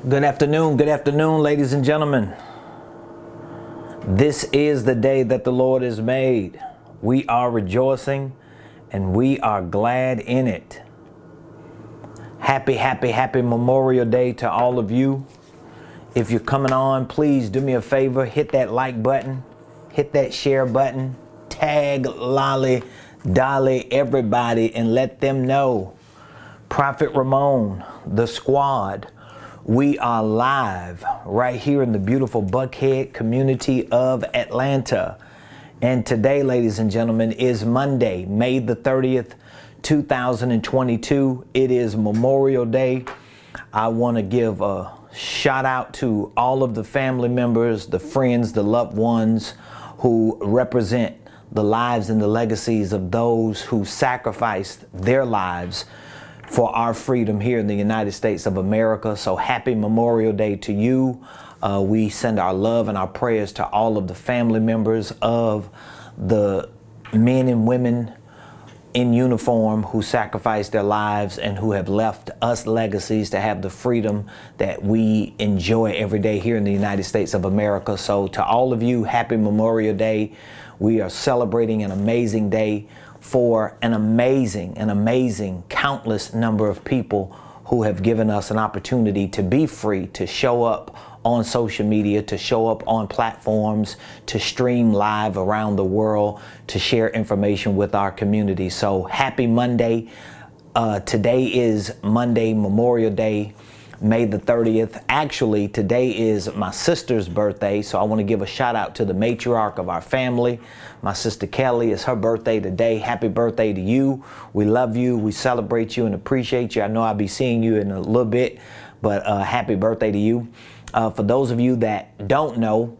Good afternoon, ladies and gentlemen. This is the day that the Lord has made. We are rejoicing and we are glad in it. Happy Memorial Day to all of you. If you're coming on, please do me a favor, hit that like button, hit that share button, tag Lolly, Dolly, everybody, and let them know. Prophet Ramon, the squad, we are live right here in the beautiful Buckhead community of Atlanta. And today, ladies and gentlemen, is Monday, May the 30th, 2022. It is Memorial Day. I want to give a shout out to all of the family members, the friends, the loved ones who represent the lives and the legacies of those who sacrificed their lives for our freedom here in the United States of America. So happy Memorial Day to you. We send our love and our prayers to all of the family members of the men and women in uniform who sacrificed their lives and who have left us legacies to have the freedom that we enjoy every day here in the United States of America. So to all of you, happy Memorial Day. We are celebrating an amazing day for an amazing countless number of people who have given us an opportunity to be free, to show up on social media, to show up on platforms, to stream live around the world, to share information with our community. So happy Monday. Today is Monday, Memorial Day, May the 30th. Actually, today is my sister's birthday, so I want to give a shout out to the matriarch of our family. My sister Kelly, it's her birthday today. Happy birthday to you. We love you. We celebrate you and appreciate you. I know I'll be seeing you in a little bit, but happy birthday to you. For those of you that don't know,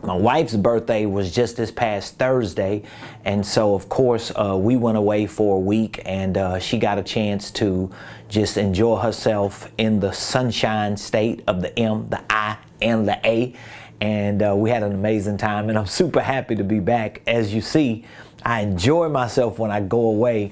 my wife's birthday was just this past Thursday, and so of course we went away for a week, and she got a chance to just enjoy herself in the sunshine state of the M, the I, and the A, and we had an amazing time, and I'm super happy to be back. As you see, I enjoy myself when I go away,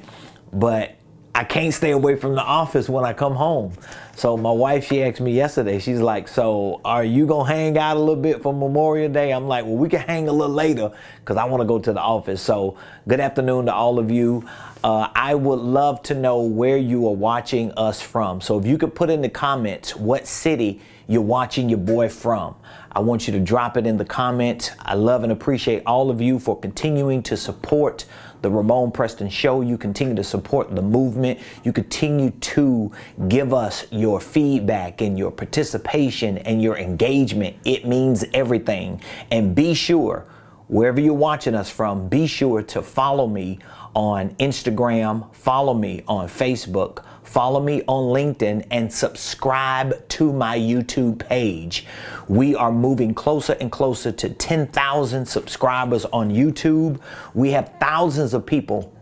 but I can't stay away from the office when I come home. So my wife, she asked me yesterday, she's like, so are you gonna hang out a little bit for Memorial Day? I'm like, well, we can hang a little later because I want to go to the office. So good afternoon to all of you. I would love to know where you are watching us from. So if you could put in the comments what city you're watching your boy from. I want you to drop it in the comments. I love and appreciate all of you for continuing to support the Ramon Preston Show. You continue to support the movement. You continue to give us your feedback and your participation and your engagement. It means everything. And be sure, wherever you're watching us from, be sure to follow me on Instagram, follow me on Facebook, follow me on LinkedIn, and subscribe to my YouTube page. We are moving closer and closer to 10,000 subscribers on YouTube. We have thousands of people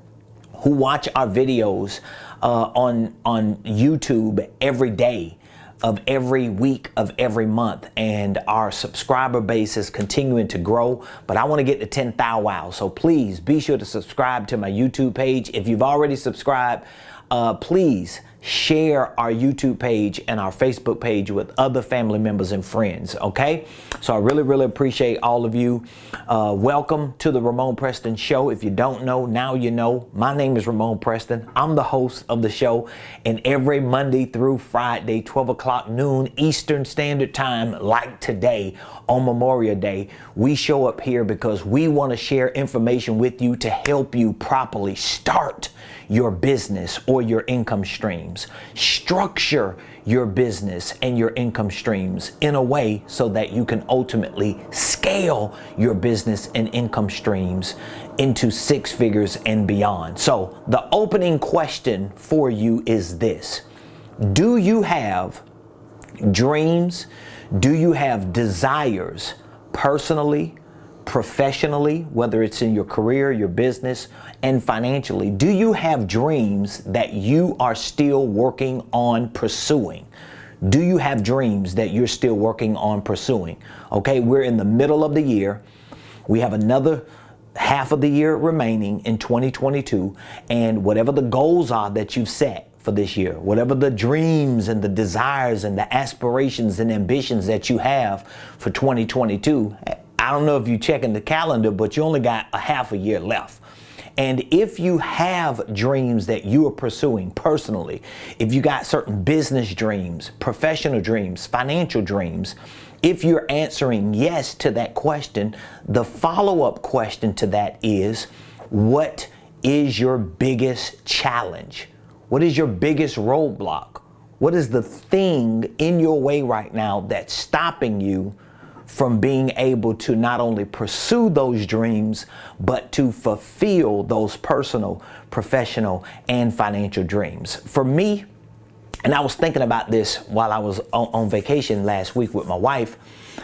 who watch our videos on YouTube every day of every week of every month, and our subscriber base is continuing to grow, but I want to get to 10,000 wow. So please be sure to subscribe to my YouTube page. If you've already subscribed, please share our YouTube page and our Facebook page with other family members and friends, okay? So I really appreciate all of you. Welcome to the Ramon Preston Show. If you don't know, now you know. My name is Ramon Preston. I'm the host of the show, and every Monday through Friday, 12 o'clock noon Eastern Standard Time, like today on Memorial Day, we show up here because we want to share information with you to help you properly start your business or your income streams. Structure your business and your income streams in a way so that you can ultimately scale your business and income streams into six figures and beyond. So the opening question for you is this: do you have dreams? Do you have desires personally, professionally, whether it's in your career, your business, and financially? Do you have dreams that you are still working on pursuing? Do you have dreams that you're still working on pursuing? Okay, we're in the middle of the year. We have another half of the year remaining in 2022, and whatever the goals are that you've set for this year, whatever the dreams and the desires and the aspirations and ambitions that you have for 2022. I don't know if you're checking the calendar, but you only got a half a year left. And if you have dreams that you are pursuing personally, if you got certain business dreams, professional dreams, financial dreams, if you're answering yes to that question, the follow-up question to that is, what is your biggest challenge? What is your biggest roadblock? What is the thing in your way right now that's stopping you from being able to not only pursue those dreams, but to fulfill those personal, professional, and financial dreams? For me, and I was thinking about this while I was on vacation last week with my wife,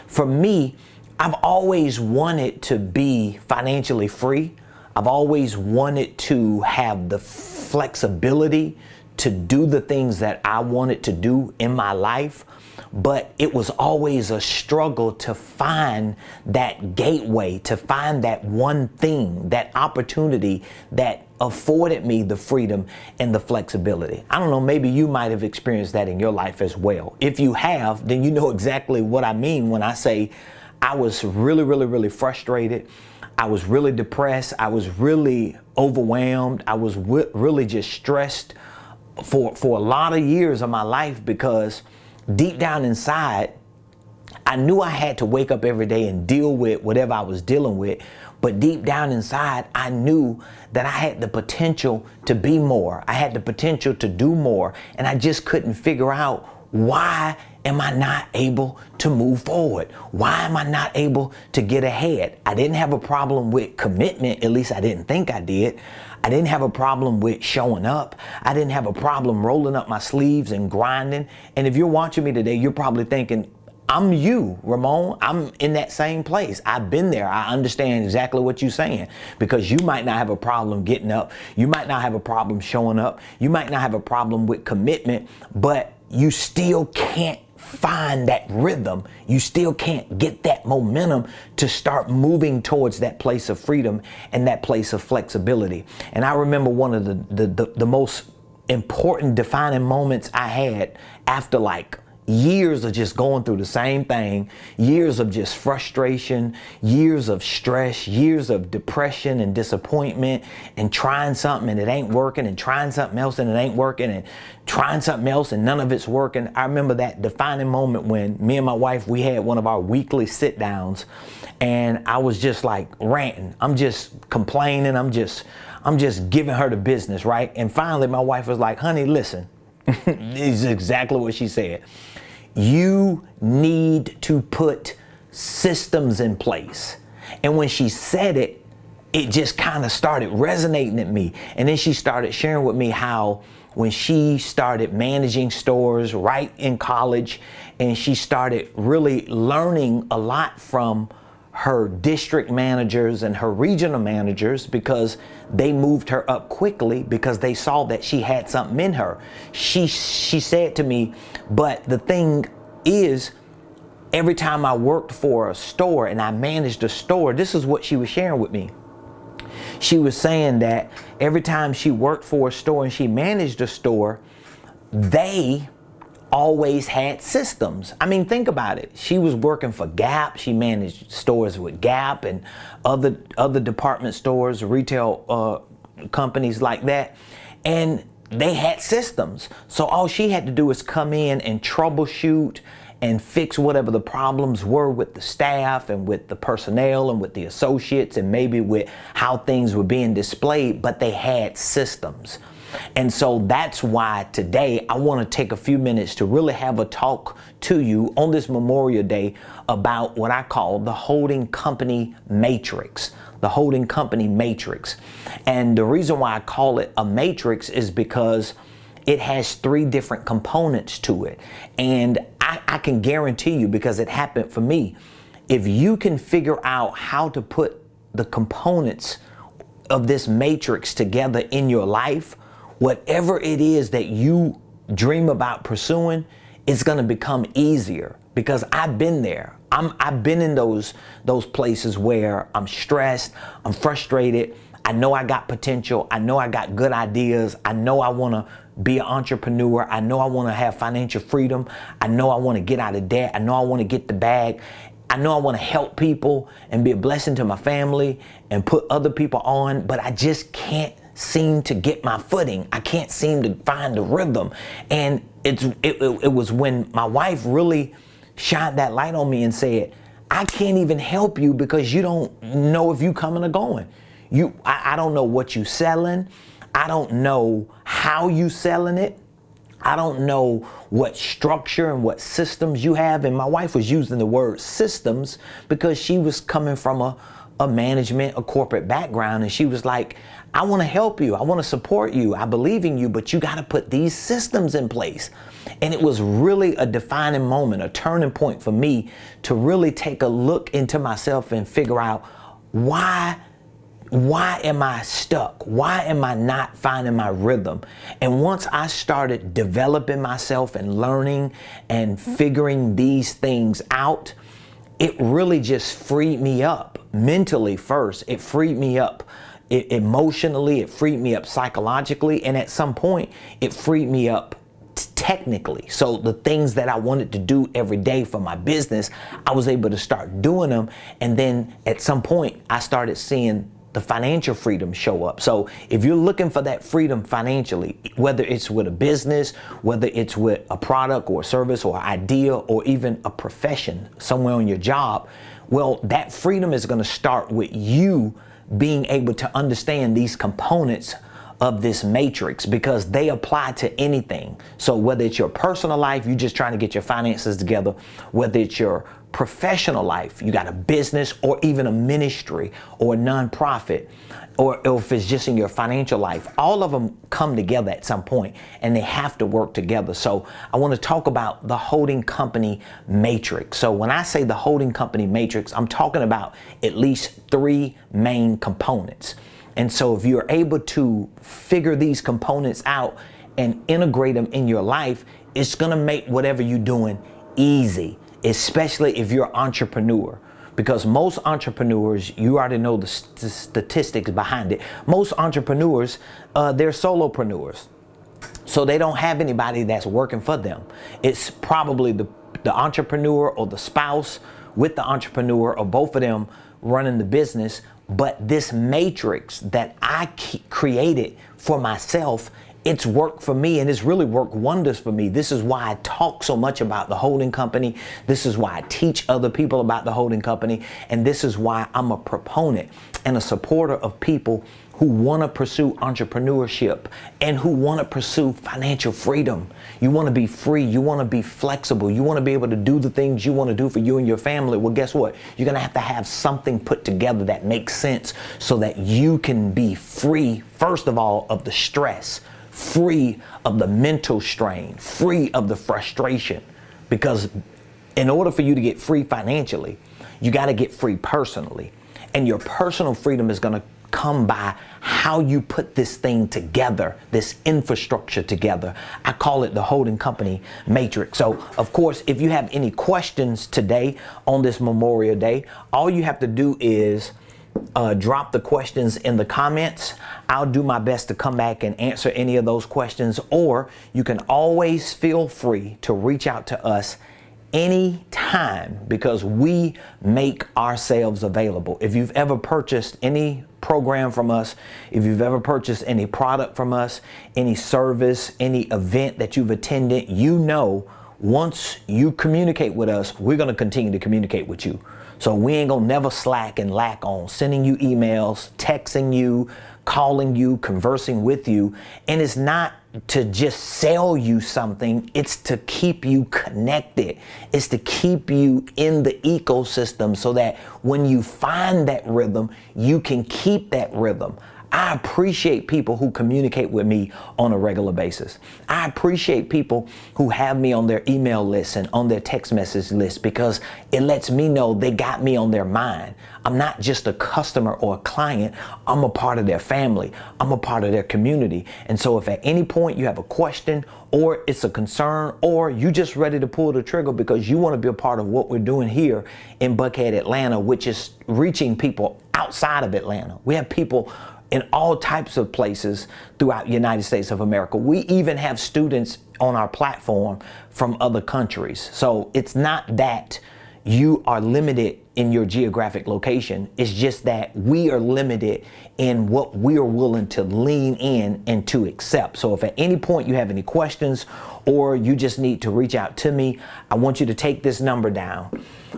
for me, I've always wanted to be financially free. I've always wanted to have the flexibility to do the things that I wanted to do in my life, but it was always a struggle to find that gateway, to find that one thing, that opportunity that afforded me the freedom and the flexibility. I don't know, maybe you might have experienced that in your life as well. If you have, then you know exactly what I mean when I say I was really frustrated. I was really depressed. I was really overwhelmed. I was really just stressed for a lot of years of my life, because deep down inside, I knew I had to wake up every day and deal with whatever I was dealing with. But deep down inside, I knew that I had the potential to be more. I had the potential to do more. And I just couldn't figure out, why am I not able to move forward? Why am I not able to get ahead? I didn't have a problem with commitment, at least I didn't think I did. I didn't have a problem with showing up. I didn't have a problem rolling up my sleeves and grinding. And if you're watching me today, you're probably thinking, I'm you, Ramon. I'm in that same place. I've been there. I understand exactly what you're saying, because you might not have a problem getting up. You might not have a problem showing up. You might not have a problem with commitment, but you still can't find that rhythm. You still can't get that momentum to start moving towards that place of freedom and that place of flexibility. And I remember one of the most important defining moments I had after like years of just going through the same thing, years of just frustration, years of stress, years of depression and disappointment, and trying something and it ain't working, and trying something else and it ain't working, and trying something else and none of it's working. I remember that defining moment when me and my wife, we had one of our weekly sit downs, and I was just like ranting. I'm just complaining. I'm just giving her the business, right? And finally my wife was like, honey, listen. This is exactly what she said. You need to put systems in place. And when she said it, it just kind of started resonating at me. And then she started sharing with me how when she started managing stores right in college, and she started really learning a lot from her district managers and her regional managers, because they moved her up quickly because they saw that she had something in her. She said to me, but the thing is, every time I worked for a store and I managed a store, this is what she was sharing with me. She was saying that every time she worked for a store and she managed a store, they always had systems. I mean, think about it. She was working for Gap. She managed stores with Gap and other department stores, retail companies like that. And they had systems. So all she had to do is come in and troubleshoot and fix whatever the problems were with the staff and with the personnel and with the associates and maybe with how things were being displayed, but they had systems. And so that's why today I want to take a few minutes to really have a talk to you on this Memorial Day about what I call the holding company matrix. The holding company matrix. And the reason why I call it a matrix is because it has 3 different components to it. And I can guarantee you, because it happened for me, if you can figure out how to put the components of this matrix together in your life, whatever it is that you dream about pursuing, it's going to become easier, because I've been there. I've been in those places where I'm stressed, I'm frustrated, I know I got potential. I know I got good ideas. I know I want to be an entrepreneur. I know I want to have financial freedom. I know I want to get out of debt. I know I want to get the bag. I know I want to help people and be a blessing to my family and put other people on, but I just can't seem to get my footing. I can't seem to find the rhythm. And it was when my wife really shined that light on me and said, I can't even help you because you don't know if you coming or going. I don't know what you selling. I don't know how you selling it. I don't know what structure and what systems you have. And my wife was using the word systems because she was coming from a management, a corporate background. And she was like, I want to help you. I want to support you. I believe in you, but you got to put these systems in place. And it was really a defining moment, a turning point for me to really take a look into myself and figure out why am I stuck? Why am I not finding my rhythm? And once I started developing myself and learning and figuring these things out, it really just freed me up mentally first. It freed me up emotionally. It freed me up psychologically. And at some point, it freed me up technically. So the things that I wanted to do every day for my business, I was able to start doing them. And then at some point, I started seeing the financial freedom show up. So if you're looking for that freedom financially, whether it's with a business, whether it's with a product or a service or idea or even a profession somewhere on your job, well, that freedom is going to start with you being able to understand these components of this matrix because they apply to anything. So whether it's your personal life, you're just trying to get your finances together, whether it's your professional life, you got a business or even a ministry or a nonprofit, or if it's just in your financial life, all of them come together at some point and they have to work together. So I want to talk about the holding company matrix. So when I say the holding company matrix, I'm talking about at least 3 main components. And so if you're able to figure these components out and integrate them in your life, it's going to make whatever you're doing easy, especially if you're an entrepreneur. Because most entrepreneurs, you already know the statistics behind it. Most entrepreneurs, they're solopreneurs. So they don't have anybody that's working for them. It's probably the entrepreneur or the spouse with the entrepreneur or both of them running the business. But this matrix that I created for myself, it's worked for me and it's really worked wonders for me. This is why I talk so much about the holding company. This is why I teach other people about the holding company. And this is why I'm a proponent and a supporter of people who want to pursue entrepreneurship and who want to pursue financial freedom. You want to be free. You want to be flexible. You want to be able to do the things you want to do for you and your family. Well, guess what? You're going to have something put together that makes sense so that you can be free, first of all, of the stress, free of the mental strain, free of the frustration. Because in order for you to get free financially, you got to get free personally. And your personal freedom is going to come by how you put this thing together, this infrastructure together. I call it the holding company matrix. So, of course, if you have any questions today on this Memorial Day, all you have to do is drop the questions in the comments. I'll do my best to come back and answer any of those questions, or you can always feel free to reach out to us anytime because we make ourselves available. If you've ever purchased any program from us, if you've ever purchased any product from us, any service, any event that you've attended, you know, once you communicate with us, we're going to continue to communicate with you. So we ain't going to never slack and lack on sending you emails, texting you, calling you, conversing with you. And it's not to just sell you something, it's to keep you connected. It's to keep you in the ecosystem so that when you find that rhythm, you can keep that rhythm. I appreciate people who communicate with me on a regular basis. I appreciate people who have me on their email list and on their text message list because it lets me know they got me on their mind. I'm not just a customer or a client. I'm a part of their family. I'm a part of their community. And so if at any point you have a question or it's a concern or you just ready to pull the trigger because you want to be a part of what we're doing here in Buckhead, Atlanta, which is reaching people outside of Atlanta. We have people in all types of places throughout the United States of America. We even have students on our platform from other countries. So it's not that you are limited in your geographic location. It's just that we are limited in what we are willing to lean in and to accept. So if at any point you have any questions or you just need to reach out to me, I want you to take this number down,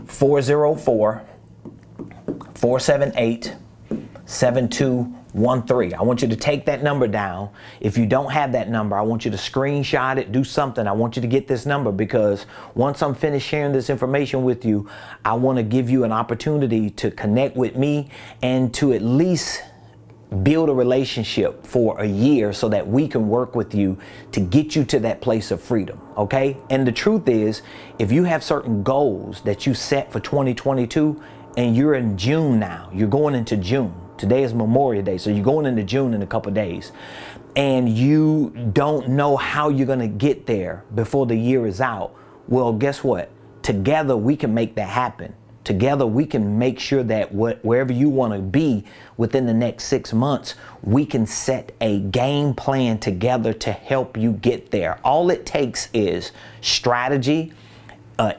404-478-7213. I want you to take that number down. If you don't have that number, I want you to screenshot it, do something. I want you to get this number, because once I'm finished sharing this information with you, I want to give you an opportunity to connect with me and to at least build a relationship for a year so that we can work with you to get you to that place of freedom, okay? And the truth is, if you have certain goals that you set for 2022 and you're in June now, you're going into June. Today is Memorial Day, so you're going into June in a couple of days, and you don't know how you're going to get there before the year is out. Well, guess what? Together we can make that happen. Together we can make sure that wherever you want to be within the next 6 months, we can set a game plan together to help you get there. All it takes is strategy,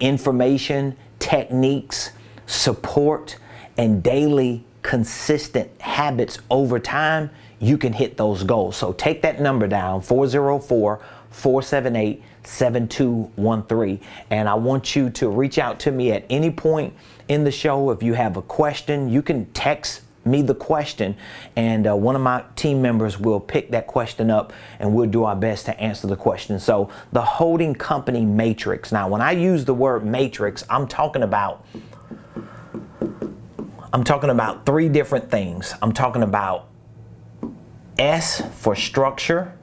information, techniques, support, and daily consistent habits. Over time, you can hit those goals. So take that number down, 404-478-7213. And I want you to reach out to me at any point in the show. If you have a question, you can text me the question, and one of my team members will pick that question up and we'll do our best to answer the question. So the holding company matrix. Now, when I use the word matrix, I'm talking about three different things. I'm talking about S for structure.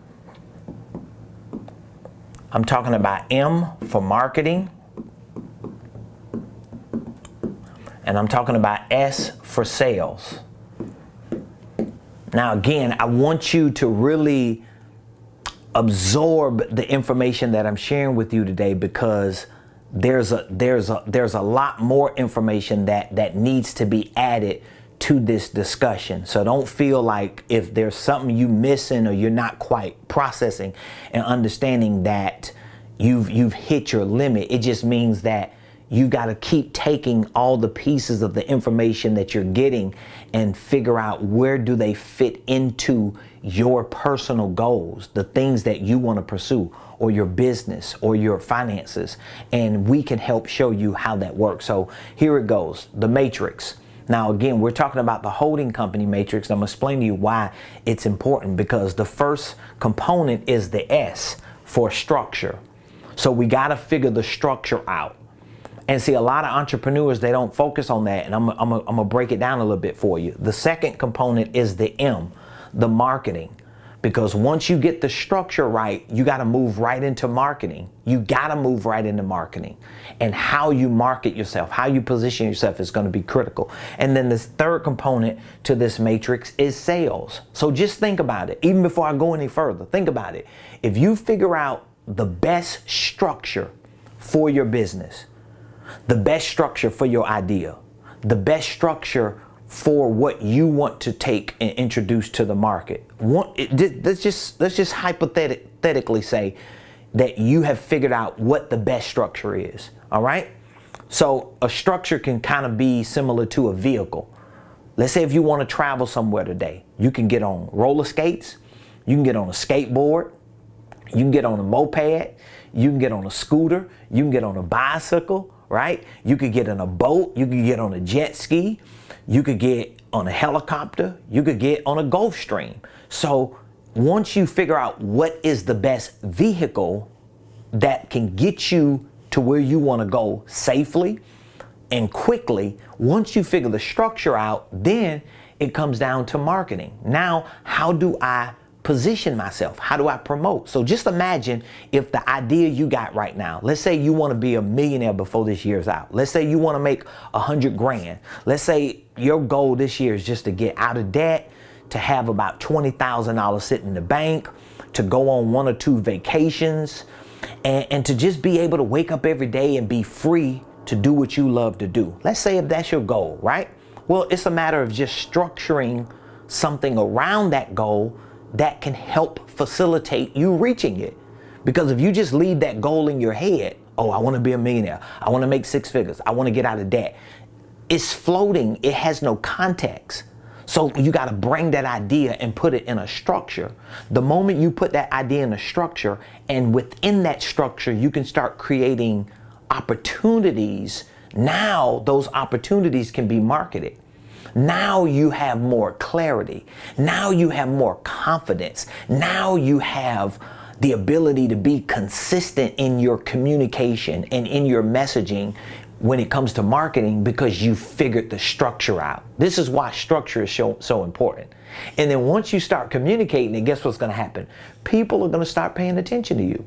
I'm talking about M for marketing. And I'm talking about S for sales. Now, again, I want you to really absorb the information that I'm sharing with you today, because there's a lot more information that needs to be added to this discussion. So don't feel like if there's something you missing or you're not quite processing and understanding that you've hit your limit. It just means that you got to keep taking all the pieces of the information that you're getting and figure out where do they fit into your personal goals, the things that you want to pursue, or your business or your finances. And we can help show you how that works. So here it goes, the matrix. Now, again, we're talking about the holding company matrix. I'm going to explain to you why it's important, because the first component is the S for structure. So we got to figure the structure out. And see, a lot of entrepreneurs, they don't focus on that. And I'm gonna break it down a little bit for you. The second component is the M, the marketing. Because once you get the structure right, you got to move right into marketing. You got to move right into marketing. And how you market yourself, how you position yourself is going to be critical. And then this third component to this matrix is sales. So just think about it. Even before I go any further, think about it. If you figure out the best structure for your business, the best structure for your idea, the best structure for what you want to take and introduce to the market. Let's just hypothetically say that you have figured out what the best structure is, all right? So a structure can kind of be similar to a vehicle. Let's say if you want to travel somewhere today, you can get on roller skates, you can get on a skateboard, you can get on a moped, you can get on a scooter, you can get on a bicycle, right? You could get in a boat, you could get on a jet ski, you could get on a helicopter, you could get on a Gulfstream. So once you figure out what is the best vehicle that can get you to where you want to go safely and quickly, once you figure the structure out, then it comes down to marketing. Now, how do I position myself? How do I promote? So just imagine if the idea you got right now, let's say you want to be a millionaire before this year's out. Let's say you want to make 100 grand. Let's say your goal this year is just to get out of debt, to have about $20,000 sitting in the bank, to go on 1 or 2 vacations, and to just be able to wake up every day and be free to do what you love to do. Let's say if that's your goal, right? Well, it's a matter of just structuring something around that goal that can help facilitate you reaching it. Because if you just leave that goal in your head, oh, I want to be a millionaire, I want to make 6 figures, I want to get out of debt, it's floating, it has no context. So you got to bring that idea and put it in a structure. The moment you put that idea in a structure, and within that structure, you can start creating opportunities. Now those opportunities can be marketed. Now you have more clarity. Now you have more confidence. Now you have the ability to be consistent in your communication and in your messaging when it comes to marketing, because you figured the structure out. This is why structure is so important. And then once you start communicating, and guess what's going to happen? People are going to start paying attention to you.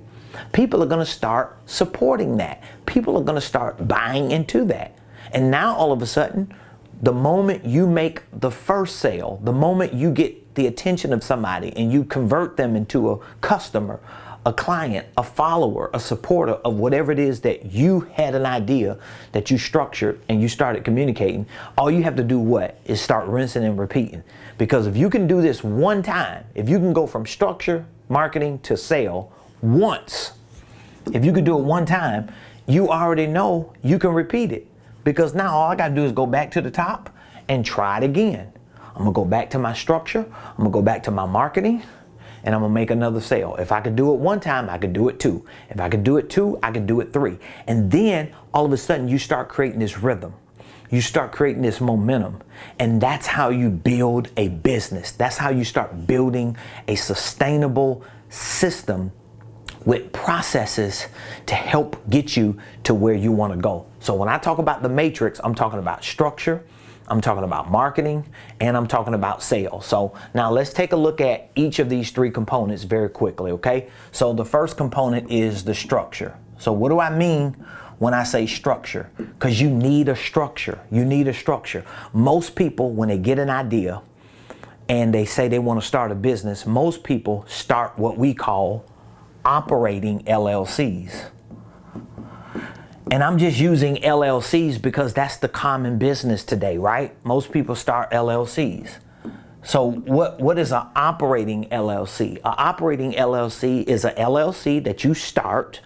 People are going to start supporting that. People are going to start buying into that. And now all of a sudden, the moment you make the first sale, the moment you get the attention of somebody and you convert them into a customer, a client, a follower, a supporter of whatever it is that you had an idea that you structured and you started communicating, all you have to do is start rinsing and repeating. Because if you can do this one time, if you can go from structure, marketing to sale once, if you could do it one time, you already know you can repeat it. Because now all I got to do is go back to the top and try it again. I'm going to go back to my structure. I'm going to go back to my marketing. And I'm going to make another sale. If I could do it one time, I could do it 2. If I could do it 2, I could do it 3. And then all of a sudden you start creating this rhythm. You start creating this momentum. And that's how you build a business. That's how you start building a sustainable system with processes to help get you to where you want to go. So when I talk about the matrix, I'm talking about structure, I'm talking about marketing, and I'm talking about sales. So now let's take a look at each of these 3 components very quickly, okay? So the first component is the structure. So what do I mean when I say structure? Because you need a structure. You need a structure. Most people, when they get an idea and they say they want to start a business, most people start what we call operating LLCs. And I'm just using LLCs because that's the common business today, right? Most people start LLCs. So what is an operating LLC? An operating LLC is a LLC that you start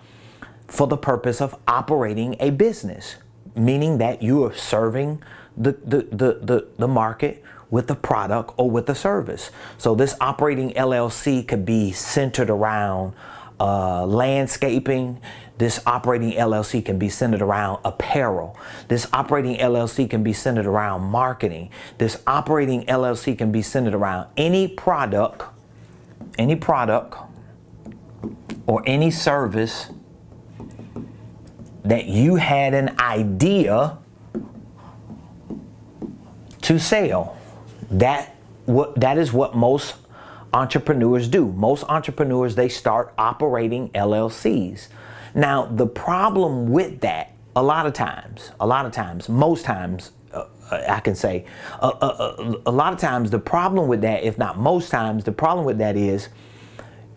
for the purpose of operating a business, meaning that you are serving the market with a product or with a service. So this operating LLC could be centered around landscaping. This operating LLC can be centered around apparel. This operating LLC can be centered around marketing. This operating LLC can be centered around any product or any service that you had an idea to sell. That is what most entrepreneurs do. Most entrepreneurs, they start operating LLCs. Now, the problem with that, a lot of times, most times, I can say, a lot of times the problem with that, if not most times, the problem with that is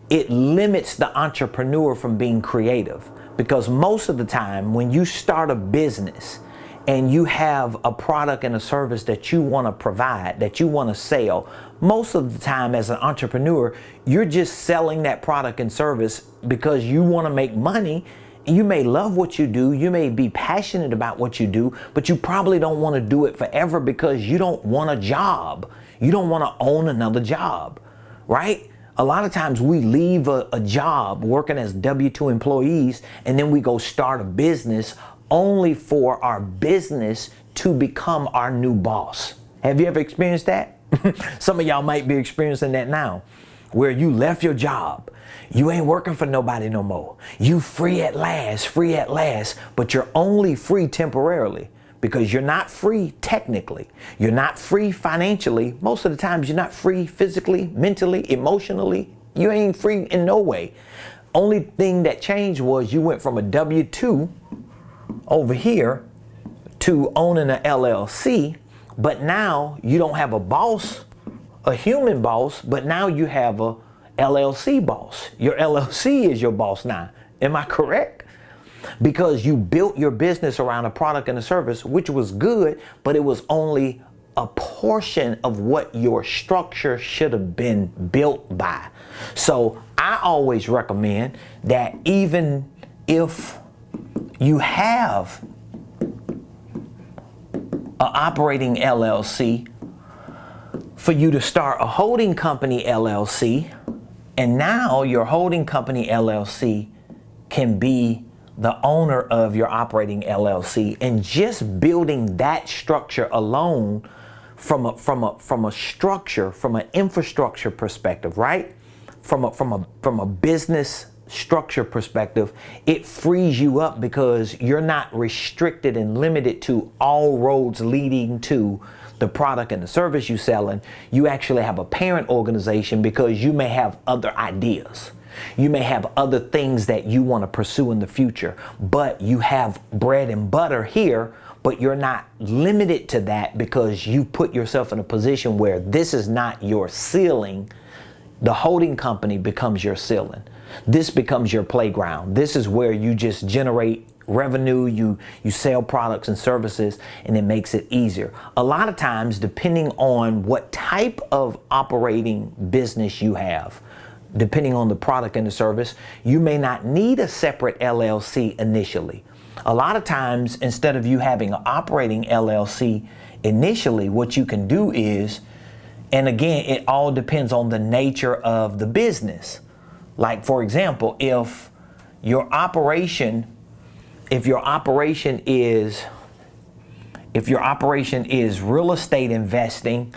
it limits the entrepreneur from being creative. Because most of the time when you start a business and you have a product and a service that you want to provide, that you want to sell, most of the time as an entrepreneur, you're just selling that product and service because you want to make money. You may love what you do, you may be passionate about what you do, but you probably don't want to do it forever because you don't want a job. You don't want to own another job, right? A lot of times we leave a job working as W-2 employees and then we go start a business only for our business to become our new boss. Have you ever experienced that? Some of y'all might be experiencing that now, where you left your job. You ain't working for nobody no more. You free at last, but you're only free temporarily because you're not free technically. You're not free financially. Most of the times you're not free physically, mentally, emotionally. You ain't free in no way. Only thing that changed was you went from a W-2 over here to owning an LLC, but now you don't have a boss, a human boss, but now you have a LLC boss. Your LLC is your boss now. Am I correct? Because you built your business around a product and a service, which was good, but it was only a portion of what your structure should have been built by. So I always recommend that even if you have an operating LLC, for you to start a holding company LLC, and now your holding company LLC can be the owner of your operating LLC, and just building that structure alone from a structure, from an infrastructure perspective, right? From a business structure perspective, it frees you up because you're not restricted and limited to all roads leading to the product and the service you're selling. You actually have a parent organization because you may have other ideas. You may have other things that you want to pursue in the future, but you have bread and butter here, but you're not limited to that because you put yourself in a position where this is not your ceiling. The holding company becomes your ceiling. This becomes your playground. This is where you just generate revenue, you sell products and services, and it makes it easier. A lot of times, depending on what type of operating business you have, depending on the product and the service, you may not need a separate LLC initially. A lot of times, instead of you having an operating LLC initially, what you can do is, and again, it all depends on the nature of the business. Like, for example, if your operation is real estate investing,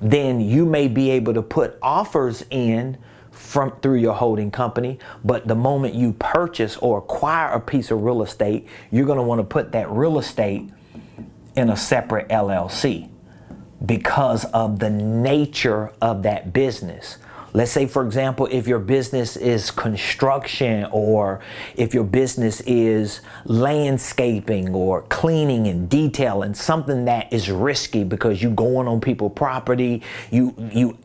then you may be able to put offers in through your holding company, but the moment you purchase or acquire a piece of real estate, you're going to want to put that real estate in a separate LLC because of the nature of that business. Let's say, for example, if your business is construction, or if your business is landscaping or cleaning and detailing, something that is risky because you're going on people's property, you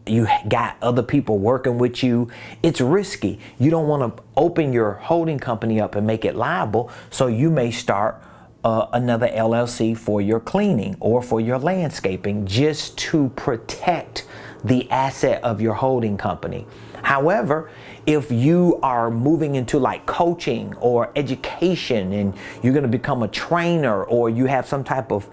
got other people working with you, it's risky. You don't want to open your holding company up and make it liable, so you may start another LLC for your cleaning or for your landscaping, just to protect the asset of your holding company. However, if you are moving into like coaching or education, and you're going to become a trainer, or you have some type of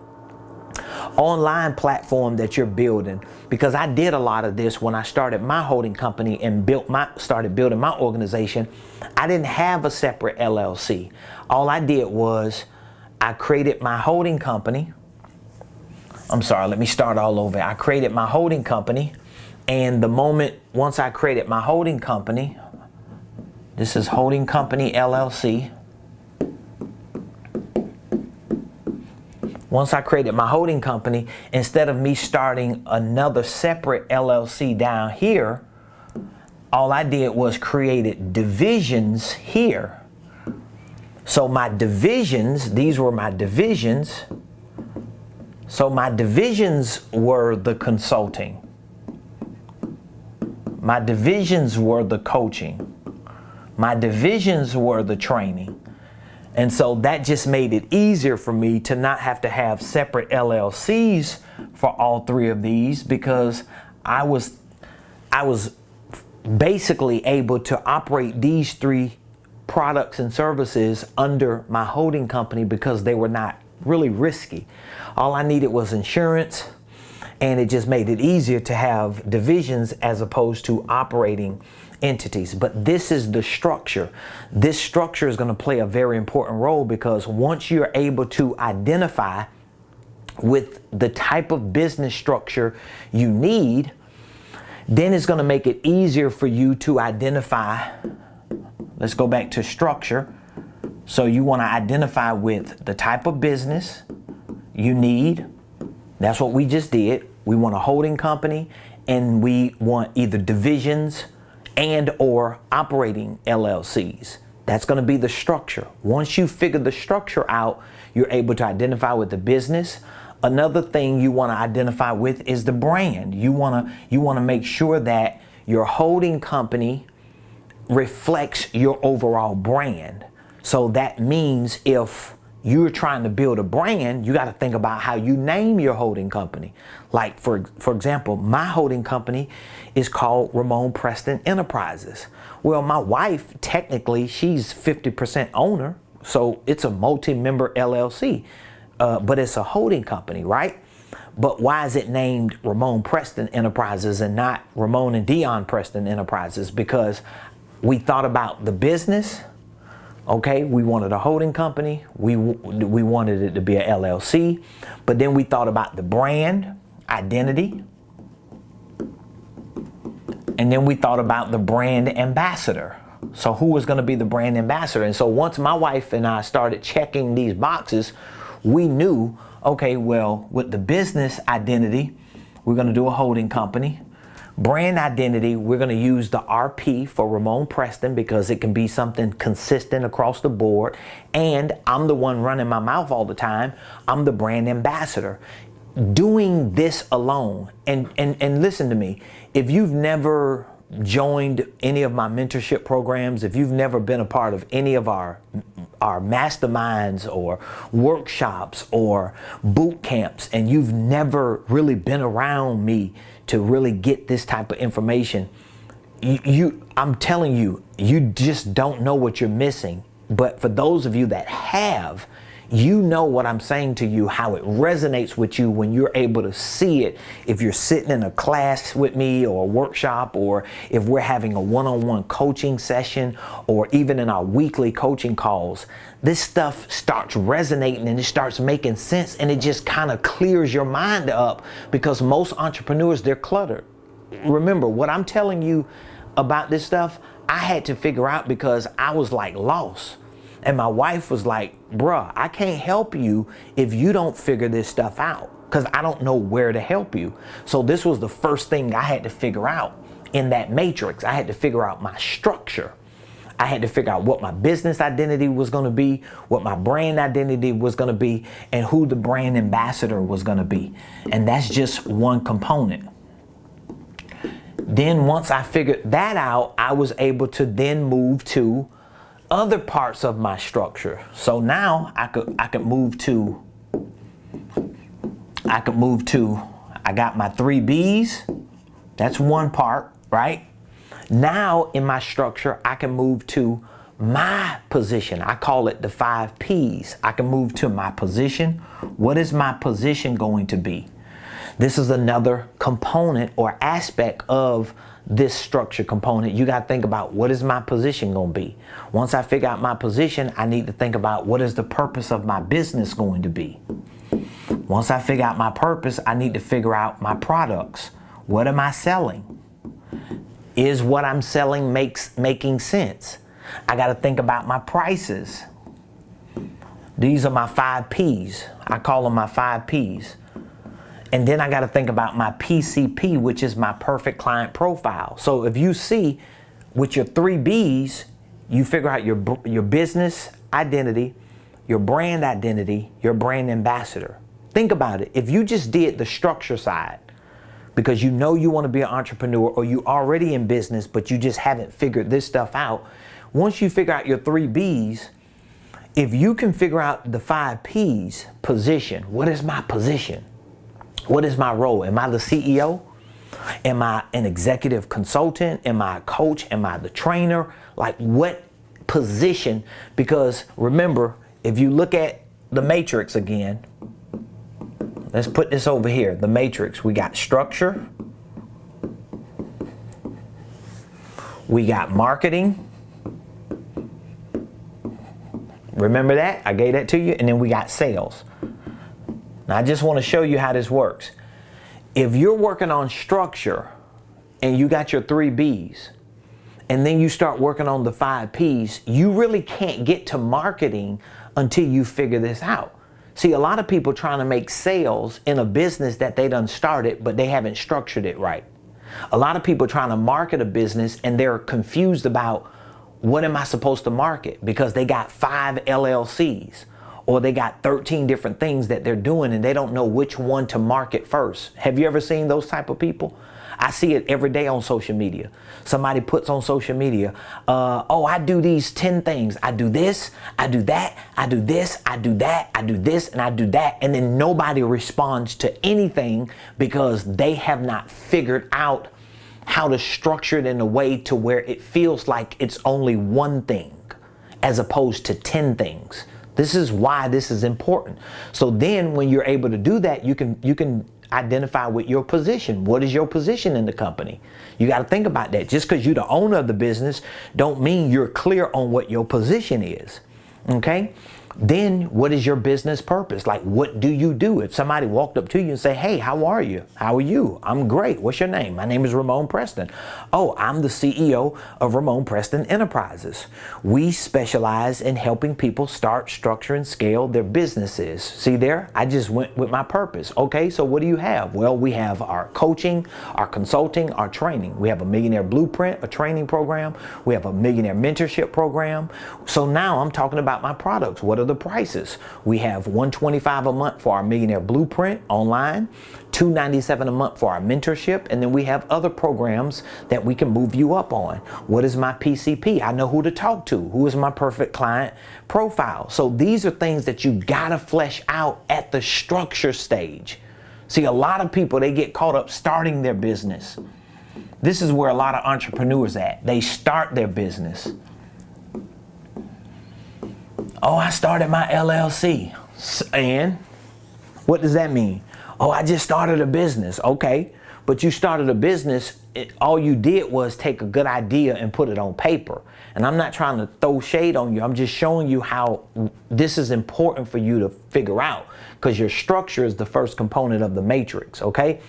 online platform that you're building, because I did a lot of this when I started my holding company and started building my organization. I didn't have a separate LLC. All I did was I created my holding company. Let me start all over. I created my holding company, and once I created my holding company, this is holding company LLC. Once I created my holding company, instead of me starting another separate LLC down here, all I did was created divisions here. So my divisions, these were my divisions. So my divisions were the consulting. My divisions were the coaching. My divisions were the training. And so that just made it easier for me to not have to have separate LLCs for all three of these, because I was basically able to operate these three products and services under my holding company because they were not really risky. All I needed was insurance, and it just made it easier to have divisions as opposed to operating entities. But this is the structure. This structure is going to play a very important role, because once you're able to identify with the type of business structure you need, then it's going to make it easier for you to identify. Let's go back to structure. So you want to identify with the type of business you need. That's what we just did. We want a holding company, and we want either divisions and or operating LLCs. That's going to be the structure. Once you figure the structure out, you're able to identify with the business. Another thing you want to identify with is the brand. You want to make sure that your holding company reflects your overall brand. So that means if you're trying to build a brand, you got to think about how you name your holding company. Like for example, my holding company is called Ramon Preston Enterprises. Well, my wife, technically, she's 50% owner, so it's a multi-member LLC, but it's a holding company, right? But why is it named Ramon Preston Enterprises and not Ramon and Dion Preston Enterprises? Because we thought about the business. Okay, we wanted a holding company. We wanted it to be a LLC, but then we thought about the brand identity, and then we thought about the brand ambassador. So who was going to be the brand ambassador? And so once my wife and I started checking these boxes, we knew, okay, well, with the business identity, we're going to do a holding company. Brand identity, we're going to use the RP for Ramon Preston because it can be something consistent across the board. And I'm the one running my mouth all the time. I'm the brand ambassador. Doing this alone, and listen to me, if you've never joined any of my mentorship programs, if you've never been a part of any of our masterminds or workshops or boot camps, and you've never really been around me to really get this type of information, I'm telling you, you just don't know what you're missing. But for those of you that have, you know what I'm saying to you, how it resonates with you when you're able to see it. If you're sitting in a class with me or a workshop, or if we're having a one-on-one coaching session, or even in our weekly coaching calls, this stuff starts resonating and it starts making sense, and it just kind of clears your mind up, because most entrepreneurs, they're cluttered. Remember, what I'm telling you about this stuff, I had to figure out because I was like lost. And my wife was like, bruh, I can't help you if you don't figure this stuff out, because I don't know where to help you. So this was the first thing I had to figure out in that matrix. I had to figure out my structure. I had to figure out what my business identity was going to be, what my brand identity was going to be, and who the brand ambassador was going to be. And that's just one component. Then once I figured that out, I was able to then move to other parts of my structure. So now I could move to I got my 3 B's. That's one part, right? Now in my structure, I can move to my position. I call it the 5 P's. I can move to my position. What is my position going to be? This is another component or aspect of this structure component. You got to think about, what is my position going to be? Once I figure out my position, I need to think about, what is the purpose of my business going to be? Once I figure out my purpose, I need to figure out my products. What am I selling? Is what I'm selling making sense? I got to think about my prices. These are my 5 P's. I call them my 5 P's. And then I got to think about my PCP, which is my perfect client profile. So if you see with your 3 B's, you figure out your business identity, your brand identity, your brand ambassador. Think about it. If you just did the structure side, because you know you want to be an entrepreneur, or you already in business, but you just haven't figured this stuff out. Once you figure out your 3 B's, if you can figure out the 5 P's, position, what is my position? What is my role? Am I the CEO? Am I an executive consultant? Am I a coach? Am I the trainer? Like, what position? Because remember, if you look at the matrix again, let's put this over here, the matrix. We got structure. We got marketing. Remember that? I gave that to you. And then we got sales. Now, I just want to show you how this works. If you're working on structure and you got your 3 B's, and then you start working on the 5 P's, you really can't get to marketing until you figure this out. See, a lot of people trying to make sales in a business that they done started, but they haven't structured it right. A lot of people trying to market a business and they're confused about, what am I supposed to market? Because they got 5 LLCs. Or they got 13 different things that they're doing and they don't know which one to market first. Have you ever seen those type of people? I see it every day on social media. Somebody puts on social media, oh, I do these 10 things. I do this, I do that, I do this, I do that, I do this, and I do that. And then nobody responds to anything because they have not figured out how to structure it in a way to where it feels like it's only one thing as opposed to 10 things. This is why this is important. So then when you're able to do that, you can identify with your position. What is your position in the company? You got to think about that. Just because you're the owner of the business don't mean you're clear on what your position is. Okay? Then what is your business purpose? Like, what do you do? If somebody walked up to you and say, hey, how are you? How are you? I'm great. What's your name? My name is Ramon Preston. Oh, I'm the CEO of Ramon Preston Enterprises. We specialize in helping people start, structure, and scale their businesses. See there? I just went with my purpose. Okay, so what do you have? Well, we have our coaching, our consulting, our training. We have a Millionaire Blueprint, a training program. We have a Millionaire Mentorship program. So now I'm talking about my products. What are the prices? We have $125 a month for our Millionaire Blueprint online, $297 a month for our mentorship, and then we have other programs that we can move you up on. What is my PCP? I know who to talk to. Who is my perfect client profile? So these are things that you gotta flesh out at the structure stage. See, a lot of people, they get caught up starting their business. This is where a lot of entrepreneurs at. They start their business. Oh, I started my LLC. And what does that mean? Oh, I just started a business. Okay, but you started a business, all you did was take a good idea and put it on paper. And I'm not trying to throw shade on you. I'm just showing you how this is important for you to figure out, because your structure is the first component of the matrix, okay?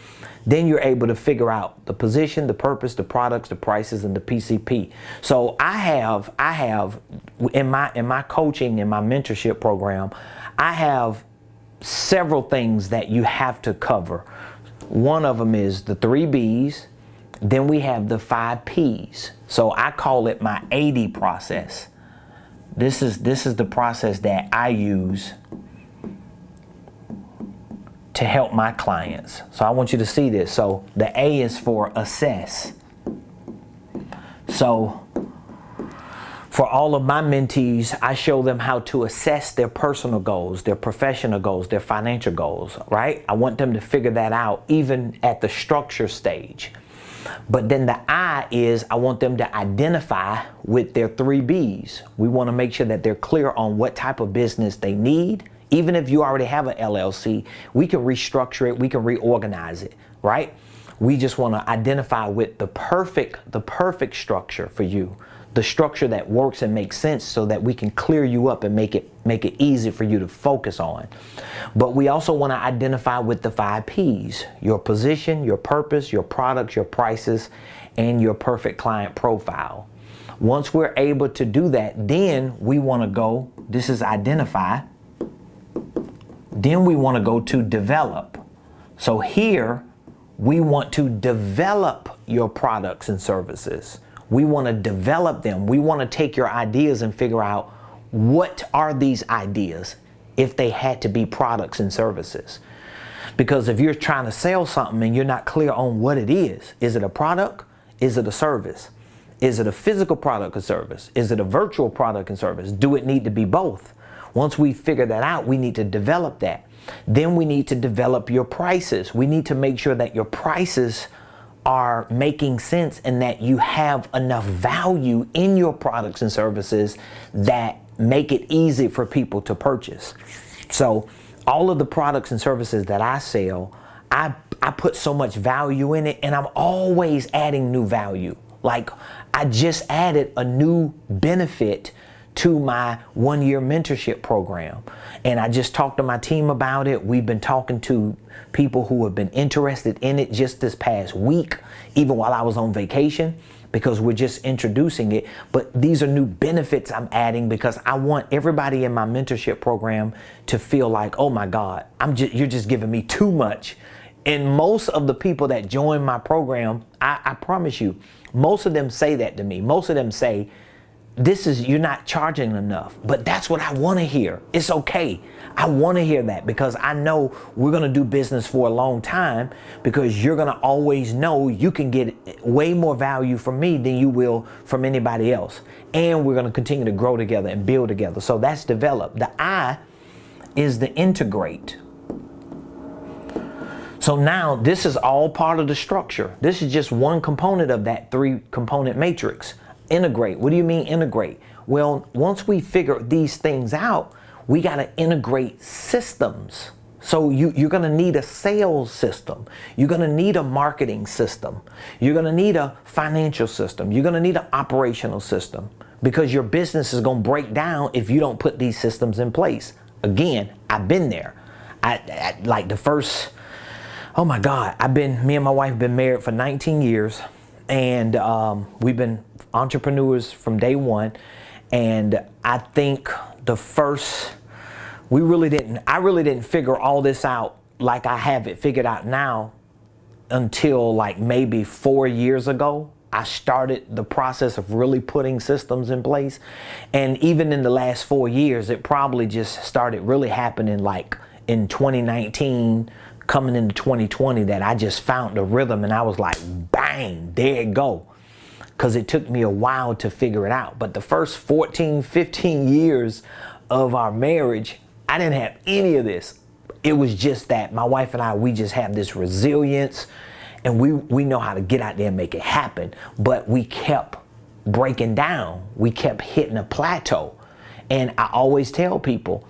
Then you're able to figure out the position, the purpose, the products, the prices, and the PCP. So I have in my coaching, in my mentorship program, I have several things that you have to cover. One of them is the 3 B's. Then we have the 5 P's. So I call it my 80 process. This is the process that I use to help my clients. So I want you to see this. So the A is for assess. So for all of my mentees, I show them how to assess their personal goals, their professional goals, their financial goals, right? I want them to figure that out even at the structure stage. But then the I is I want them to identify with their 3 B's. We want to make sure that they're clear on what type of business they need. Even if you already have an LLC, we can restructure it, we can reorganize it, right? We just want to identify with the perfect structure for you, the structure that works and makes sense, so that we can clear you up and make it easy for you to focus on. But we also want to identify with the 5 P's, your position, your purpose, your products, your prices, and your perfect client profile. Once we're able to do that, then we want to go, this is identify, then we want to go to develop. So here, we want to develop your products and services. We want to develop them. We want to take your ideas and figure out, what are these ideas if they had to be products and services? Because if you're trying to sell something and you're not clear on what it is it a product? Is it a service? Is it a physical product or service? Is it a virtual product and service? Do it need to be both? Once we figure that out, we need to develop that. Then we need to develop your prices. We need to make sure that your prices are making sense and that you have enough value in your products and services that make it easy for people to purchase. So all of the products and services that I sell, I put so much value in it, and I'm always adding new value. Like, I just added a new benefit to my 1-year mentorship program. And I just talked to my team about it. We've been talking to people who have been interested in it just this past week, even while I was on vacation, because we're just introducing it. But these are new benefits I'm adding because I want everybody in my mentorship program to feel like, oh my God, you're just giving me too much. And most of the people that join my program, I promise you, most of them say that to me. Most of them say, you're not charging enough. But that's what I want to hear. It's okay. I want to hear that, because I know we're going to do business for a long time, because you're going to always know you can get way more value from me than you will from anybody else. And we're going to continue to grow together and build together. So that's develop. The I is the integrate. So now this is all part of the structure. This is just one component of that 3-component matrix. Integrate. What do you mean integrate? Well, once we figure these things out, we got to integrate systems. So you're going to need a sales system. You're going to need a marketing system. You're going to need a financial system. You're going to need an operational system, because your business is going to break down if you don't put these systems in place. Again, I've been there. I like the first, oh my God, me and my wife have been married for 19 years, and we've been entrepreneurs from day one. And I think I really didn't figure all this out like I have it figured out now until like maybe 4 years ago. I started the process of really putting systems in place. And even in the last 4 years, it probably just started really happening like in 2019, coming into 2020, that I just found the rhythm, and I was like, bang, there it go. Because it took me a while to figure it out. But the first 14, 15 years of our marriage, I didn't have any of this. It was just that my wife and I, we just have this resilience, and we know how to get out there and make it happen. But we kept breaking down. We kept hitting a plateau. And I always tell people,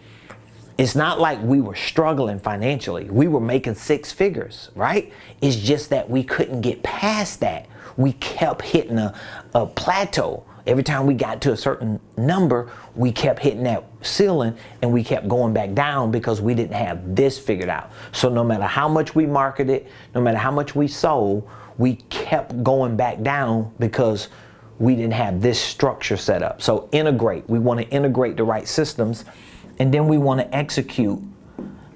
it's not like we were struggling financially. We were making 6 figures, right? It's just that we couldn't get past that. We kept hitting a plateau. Every time we got to a certain number, we kept hitting that ceiling, and we kept going back down because we didn't have this figured out. So no matter how much we marketed, no matter how much we sold, we kept going back down because we didn't have this structure set up. So integrate. We want to integrate the right systems, and then we want to execute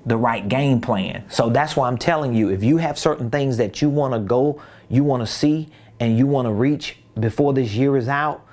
the right game plan. So that's why I'm telling you, if you have certain things that you want to go, you want to see, and you want to reach before this year is out,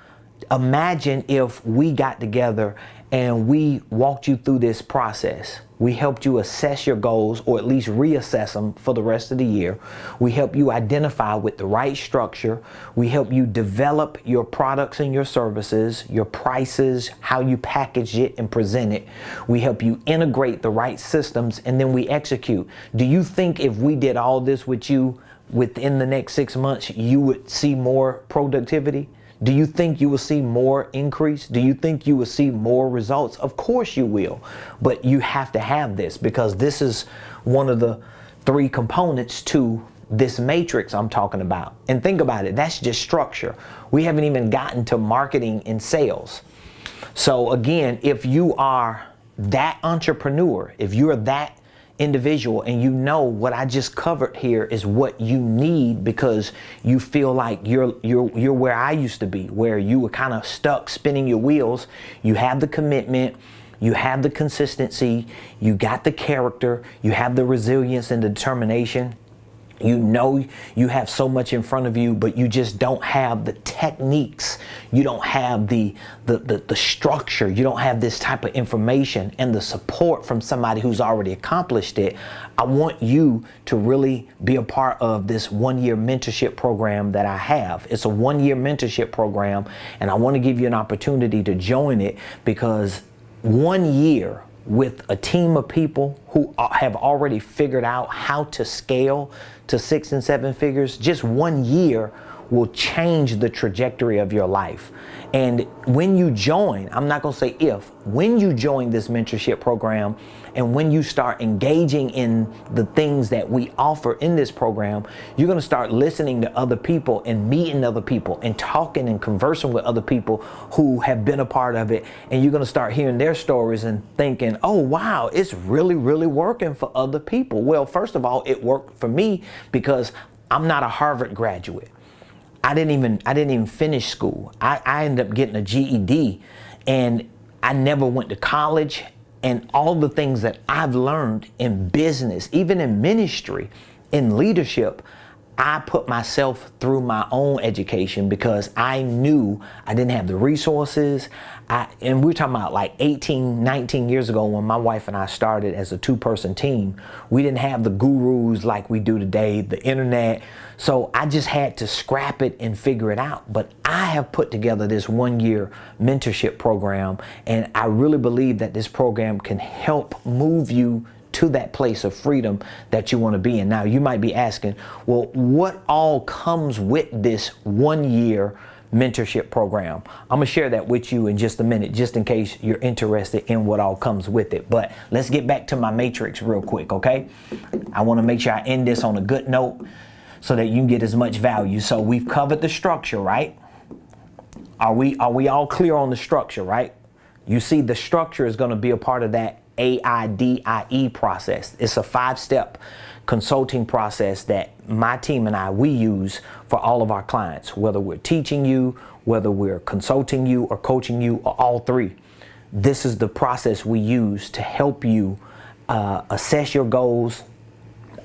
imagine if we got together and we walked you through this process. We helped you assess your goals, or at least reassess them for the rest of the year. We help you identify with the right structure. We help you develop your products and your services, your prices, how you package it and present it. We help you integrate the right systems, and then we execute. Do you think if we did all this with you within the next 6 months, you would see more productivity? Do you think you will see more increase? Do you think you will see more results? Of course you will, but you have to have this, because this is one of the 3 components to this matrix I'm talking about. And think about it, that's just structure. We haven't even gotten to marketing and sales. So again, if you are that entrepreneur, if you're that individual, and you know what I just covered here is what you need, because you feel like you're where I used to be, where you were kind of stuck spinning your wheels. You have the commitment, you have the consistency, you got the character, you have the resilience and the determination. You know you have so much in front of you, but you just don't have the techniques. You don't have the structure. You don't have this type of information and the support from somebody who's already accomplished it. I want you to really be a part of this 1-year mentorship program that I have. It's a 1-year mentorship program, and I want to give you an opportunity to join it, because 1 year with a team of people who have already figured out how to scale to 6 and 7 figures, just 1 year will change the trajectory of your life. And when you join, I'm not going to say if, when you join this mentorship program, and when you start engaging in the things that we offer in this program, you're going to start listening to other people and meeting other people and talking and conversing with other people who have been a part of it. And you're going to start hearing their stories and thinking, oh, wow, it's really, really working for other people. Well, first of all, it worked for me because I'm not a Harvard graduate. I didn't even finish school. I ended up getting a GED, and I never went to college. And all the things that I've learned in business, even in ministry, in leadership, I put myself through my own education because I knew I didn't have the resources. And we're talking about like 18, 19 years ago when my wife and I started as a two-person team. We didn't have the gurus like we do today, the internet. So I just had to scrap it and figure it out. But I have put together this one-year mentorship program, and I really believe that this program can help move you to that place of freedom that you want to be in. Now, you might be asking, well, what all comes with this one-year mentorship program? I'm gonna share that with you in just a minute, just in case you're interested in what all comes with it. But let's get back to my matrix real quick, okay? I want to make sure I end this on a good note so that you can get as much value. So we've covered the structure, right? Are we all clear on the structure, right? You see, the structure is going to be a part of that AIDIE process. It's a 5-step consulting process that my team and we use for all of our clients, whether we're teaching you, whether we're consulting you or coaching you, or all three. This is the process we use to help you assess your goals,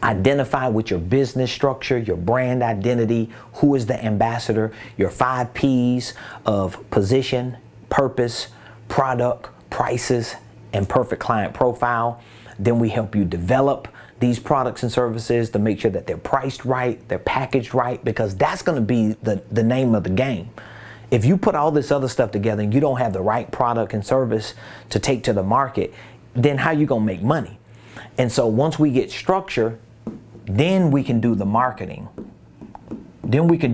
identify with your business structure, your brand identity, who is the ambassador, your 5 P's of position, purpose, product, prices, and perfect client profile. Then we help you develop these products and services to make sure that they're priced right, they're packaged right, because that's going to be the name of the game. If you put all this other stuff together and you don't have the right product and service to take to the market, then how you going to make money? And so once we get structure, then we can do the marketing. Then we can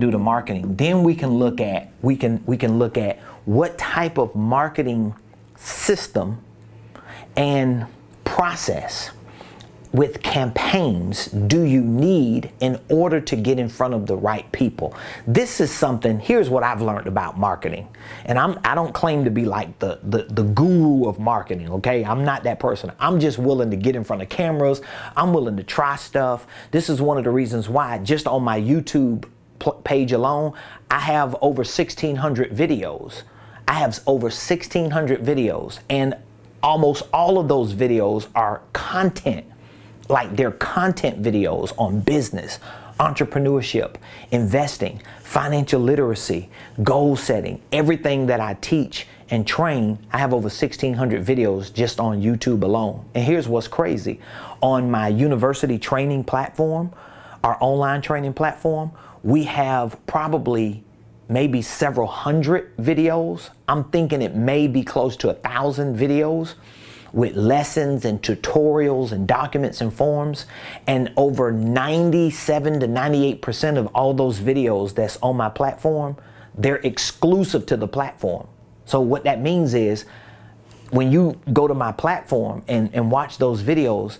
look at what type of marketing system and process with campaigns do you need in order to get in front of the right people. This is something, here's what I've learned about marketing. And I don't claim to be like the guru of marketing, okay? I'm not that person. I'm just willing to get in front of cameras. I'm willing to try stuff. This is one of the reasons why just on my YouTube page alone, I have over 1,600 videos. And almost all of those videos are content. Like they're content videos on business, entrepreneurship, investing, financial literacy, goal setting, everything that I teach and train. I have over 1,600 videos just on YouTube alone. And here's what's crazy. On my university training platform, our online training platform, we have probably maybe several hundred videos. I'm thinking it may be close to 1,000 videos with lessons and tutorials and documents and forms. And over 97 to 98% of all those videos that's on my platform, they're exclusive to the platform. So what that means is when you go to my platform and watch those videos,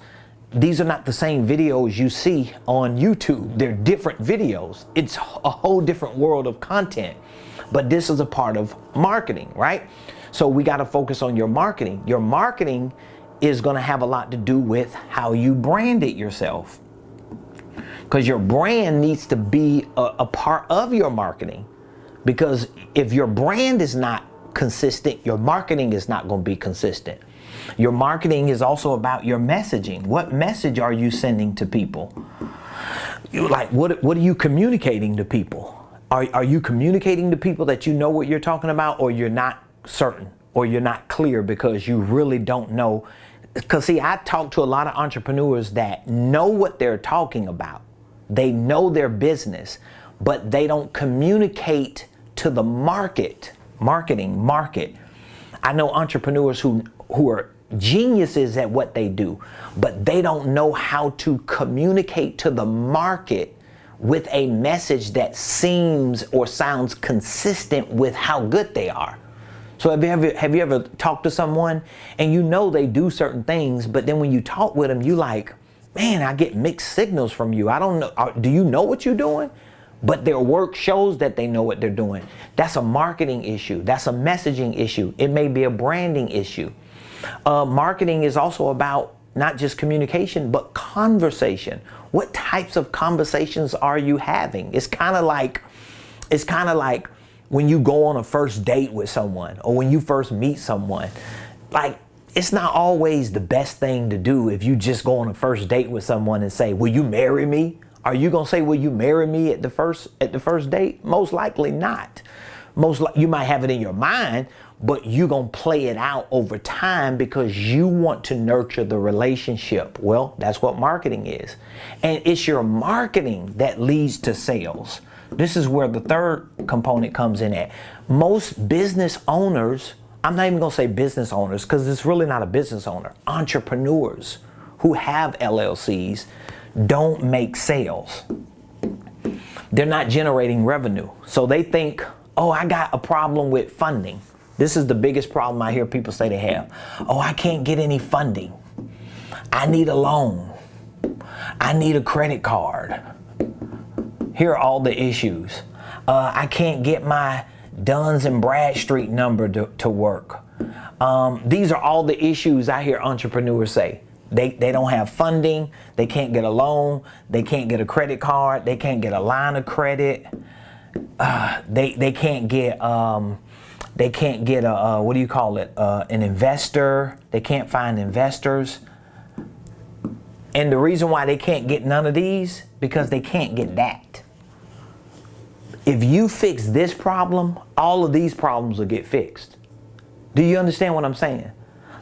these are not the same videos you see on YouTube. They're different videos. It's a whole different world of content. But this is a part of marketing, right? So we got to focus on your marketing. Your marketing is going to have a lot to do with how you brand it yourself. Because your brand needs to be a part of your marketing. Because if your brand is not consistent, your marketing is not going to be consistent. Your marketing is also about your messaging. What message are you sending to people? What are you communicating to people? Are you communicating to people that you know what you're talking about, or you're not certain, or you're not clear because you really don't know? Because see, I talk to a lot of entrepreneurs that know what they're talking about. They know their business, but they don't communicate to the market. I know entrepreneurs who are geniuses at what they do, but they don't know how to communicate to the market with a message that seems or sounds consistent with how good they are. So have you ever talked to someone and you know they do certain things, but then when you talk with them, you like, man, I get mixed signals from you. I don't know. Do you know what you're doing? But their work shows that they know what they're doing. That's a marketing issue. That's a messaging issue. It may be a branding issue. Marketing is also about not just communication, but conversation. What types of conversations are you having? It's kind of like when you go on a first date with someone, or when you first meet someone. Like, it's not always the best thing to do if you just go on a first date with someone and say, will you marry me? Are you gonna say, will you marry me at the first date? Most likely not. You might have it in your mind, but you're gonna play it out over time because you want to nurture the relationship. Well, that's what marketing is. And it's your marketing that leads to sales. This is where the third component comes in at. Most business owners, I'm not even gonna say business owners because it's really not a business owner, entrepreneurs who have LLCs don't make sales. They're not generating revenue. So they think, oh, I got a problem with funding. This is the biggest problem I hear people say they have. Oh, I can't get any funding. I need a loan. I need a credit card. Here are all the issues. I can't get my Duns and Bradstreet number to work. These are all the issues I hear entrepreneurs say. They don't have funding. They can't get a loan. They can't get a credit card. They can't get a line of credit. They can't get a what do you call it? An investor. They can't find investors. And the reason why they can't get none of these, because they can't get that. If you fix this problem, all of these problems will get fixed. Do you understand what I'm saying?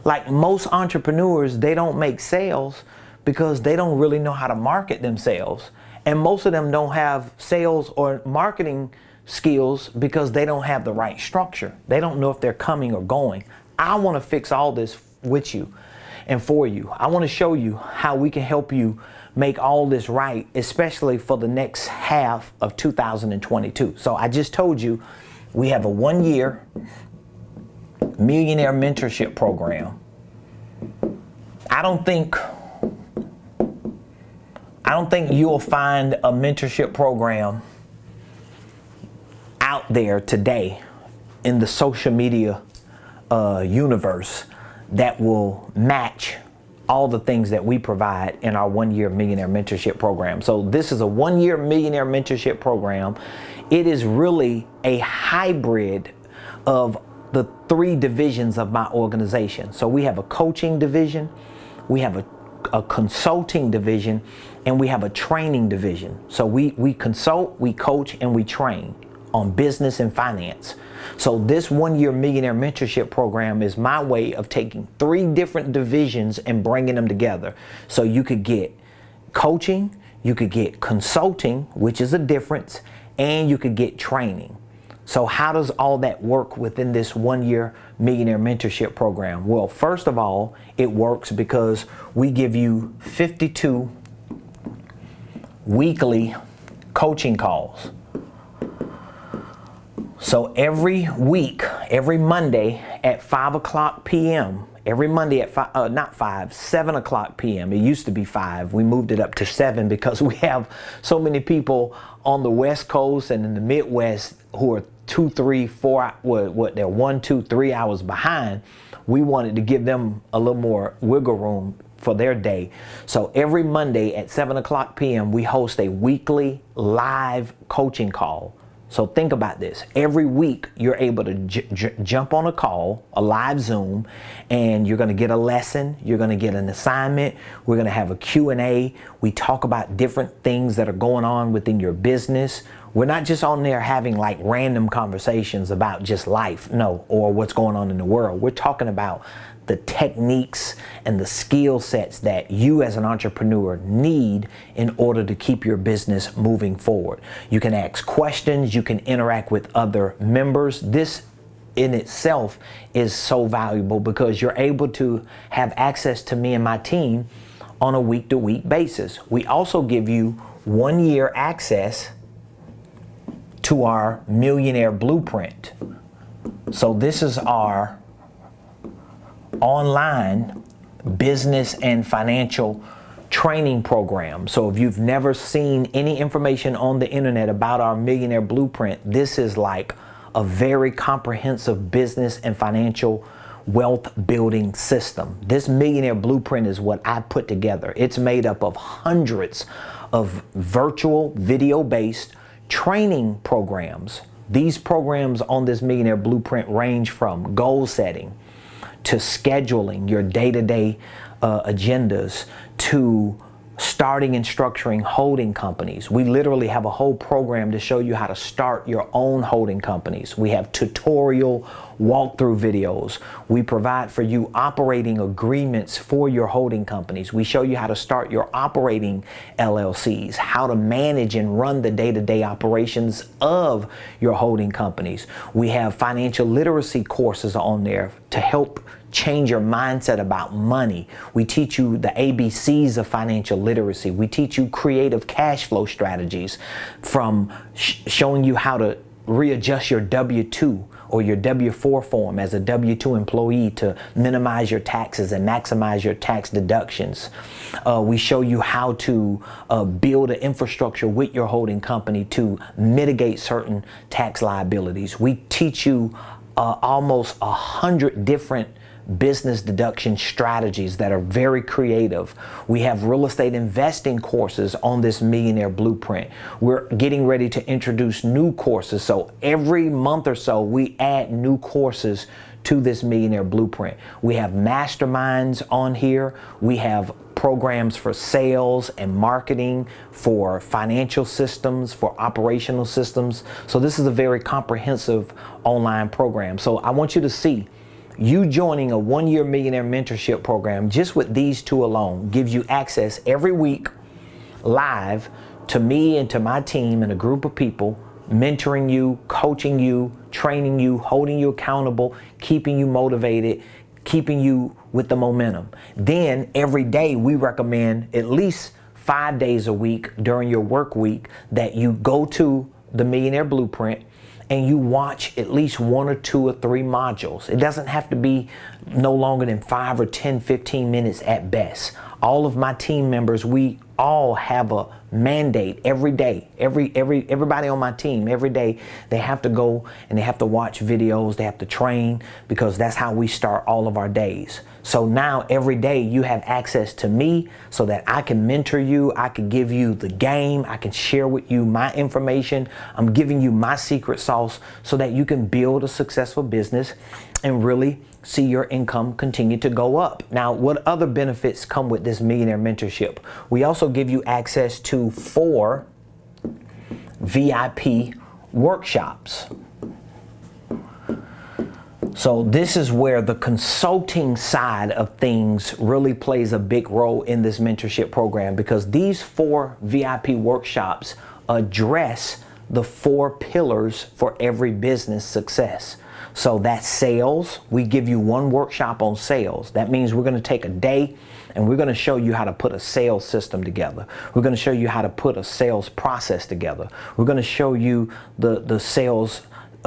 Like most entrepreneurs, they don't make sales because they don't really know how to market themselves. And most of them don't have sales or marketing skills because they don't have the right structure. They don't know if they're coming or going. I want to fix all this with you and for you. I want to show you how we can help you make all this right, especially for the next half of 2022. So I just told you we have a 1-year millionaire mentorship program. I don't think you'll find a mentorship program out there today in the social media universe that will match all the things that we provide in our 1-year millionaire mentorship program. So this is a 1-year millionaire mentorship program. It is really a hybrid of the 3 divisions of my organization. So we have a coaching division, we have a consulting division, and we have a training division. So we consult, we coach, and we train on business and finance. So this 1-year millionaire mentorship program is my way of taking 3 different divisions and bringing them together. So you could get coaching, you could get consulting, which is a difference, and you could get training. So how does all that work within this 1-year millionaire mentorship program? Well, first of all, it works because we give you 52 weekly coaching calls. So every week, every Monday at 5 o'clock p.m., every Monday at 7 o'clock p.m. It used to be 5. We moved it up to 7 because we have so many people on the West Coast and in the Midwest who are 2, 3, 4, they're 1, 2, 3 hours behind. We wanted to give them a little more wiggle room for their day. So every Monday at 7 o'clock p.m., we host a weekly live coaching call. So think about this. Every week, you're able to jump on a call, a live Zoom, and you're going to get a lesson. You're going to get an assignment. We're going to have a Q&A. We talk about different things that are going on within your business. We're not just on there having like random conversations about just life, no, or what's going on in the world. We're talking about the techniques and the skill sets that you as an entrepreneur need in order to keep your business moving forward. You can ask questions, you can interact with other members. This in itself is so valuable because you're able to have access to me and my team on a week-to-week basis. We also give you 1-year access to our Millionaire Blueprint. So this is our online business and financial training program. So if you've never seen any information on the internet about our Millionaire Blueprint, this is like a very comprehensive business and financial wealth building system. This Millionaire Blueprint is what I put together. It's made up of hundreds of virtual video-based training programs. These programs on this Millionaire Blueprint range from goal setting to scheduling your day-to-day agendas to starting and structuring holding companies. We literally have a whole program to show you how to start your own holding companies. We have tutorial walkthrough videos. We provide for you operating agreements for your holding companies. We show you how to start your operating LLCs, how to manage and run the day-to-day operations of your holding companies. We have financial literacy courses on there to help change your mindset about money. We teach you the ABCs of financial literacy. We teach you creative cash flow strategies, from showing you how to readjust your W-2 or your W-4 form as a W-2 employee to minimize your taxes and maximize your tax deductions. We show you how to build an infrastructure with your holding company to mitigate certain tax liabilities. We teach you almost 100 different business deduction strategies that are very creative. We have real estate investing courses on this Millionaire Blueprint. We're getting ready to introduce new courses. So every month or so, we add new courses to this Millionaire Blueprint. We have masterminds on here. We have programs for sales and marketing, for financial systems, for operational systems. So this is a very comprehensive online program. So I want you to see, you joining a one-year Millionaire Mentorship program just with these two alone gives you access every week live to me and to my team and a group of people mentoring you, coaching you, training you, holding you accountable, keeping you motivated, keeping you with the momentum. Then every day we recommend at least 5 days a week during your work week that you go to the Millionaire Blueprint and you watch at least 1 or 2 or 3 modules. It doesn't have to be no longer than 5 or 10, 15 minutes at best. All of my team members, we all have a mandate every day. Everybody on my team, every day, they have to go and they have to watch videos, they have to train, because that's how we start all of our days. So now every day you have access to me so that I can mentor you, I can give you the game, I can share with you my information. I'm giving you my secret sauce so that you can build a successful business and really see your income continue to go up. Now, what other benefits come with this Millionaire Mentorship? We also give you access to 4 VIP workshops. So this is where the consulting side of things really plays a big role in this mentorship program, because these 4 VIP workshops address the 4 pillars for every business success. So that's sales. We give you 1 workshop on sales. That means we're going to take a day and we're going to show you how to put a sales system together. We're going to show you how to put a sales process together. We're going to show you the sales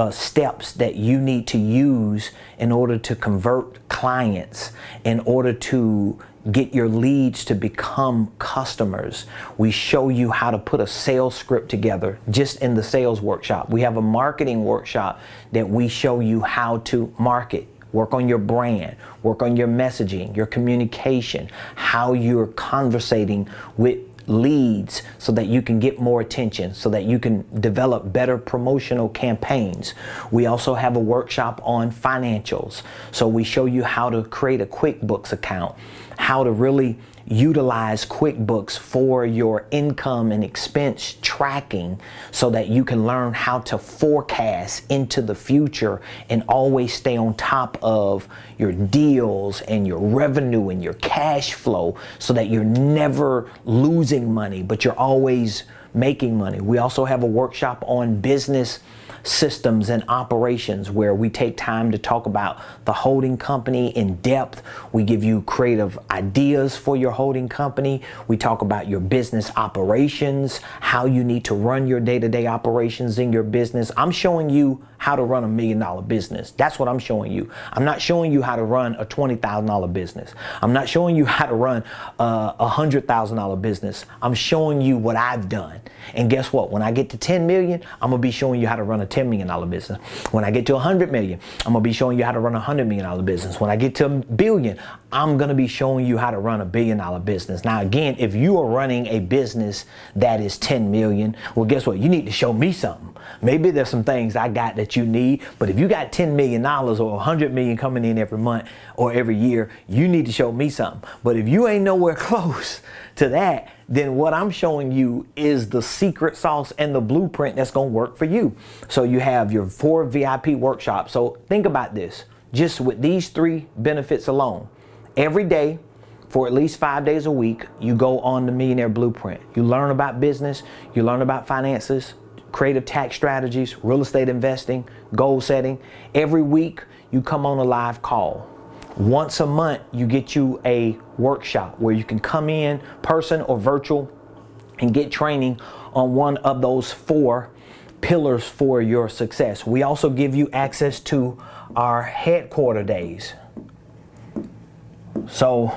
steps that you need to use in order to convert clients, in order to get your leads to become customers. We show you how to put a sales script together just in the sales workshop. We have a marketing workshop that we show you how to market. Work on your brand, work on your messaging, your communication, how you're conversating with leads so that you can get more attention, so that you can develop better promotional campaigns. We also have a workshop on financials. So we show you how to create a QuickBooks account, how to really utilize QuickBooks for your income and expense tracking so that you can learn how to forecast into the future and always stay on top of your deals and your revenue and your cash flow so that you're never losing money, but you're always making money. We also have a workshop on business systems and operations where we take time to talk about the holding company in depth. We give you creative ideas for your holding company. We talk about your business operations, how you need to run your day-to-day operations in your business. I'm showing you how to run $1 million business. That's what I'm showing you. I'm not showing you how to run a $20,000 business. I'm not showing you how to run a $100,000 business. I'm showing you what I've done. And guess what? When I get to 10 million, I'm gonna be showing you how to run a $10 million business. When I get to 100 million, I'm gonna be showing you how to run a $100 million business. When I get to $1 billion, I'm gonna be showing you how to run $1 billion business. Now again, if you are running a business that is 10 million, well guess what? You need to show me something. Maybe there's some things I got that you need, but if you got $10 million or 100 million coming in every month or every year, you need to show me something. But if you ain't nowhere close to that, then what I'm showing you is the secret sauce and the blueprint that's going to work for you. So you have your 4 VIP workshops. So think about this, just with these 3 benefits alone. Every day, for at least 5 days a week, you go on the Millionaire Blueprint. You learn about business, you learn about finances, creative tax strategies, real estate investing, goal setting. Every week, you come on a live call. Once a month, you get you a workshop where you can come in person or virtual and get training on one of those 4 pillars for your success. We also give you access to our headquarter days. So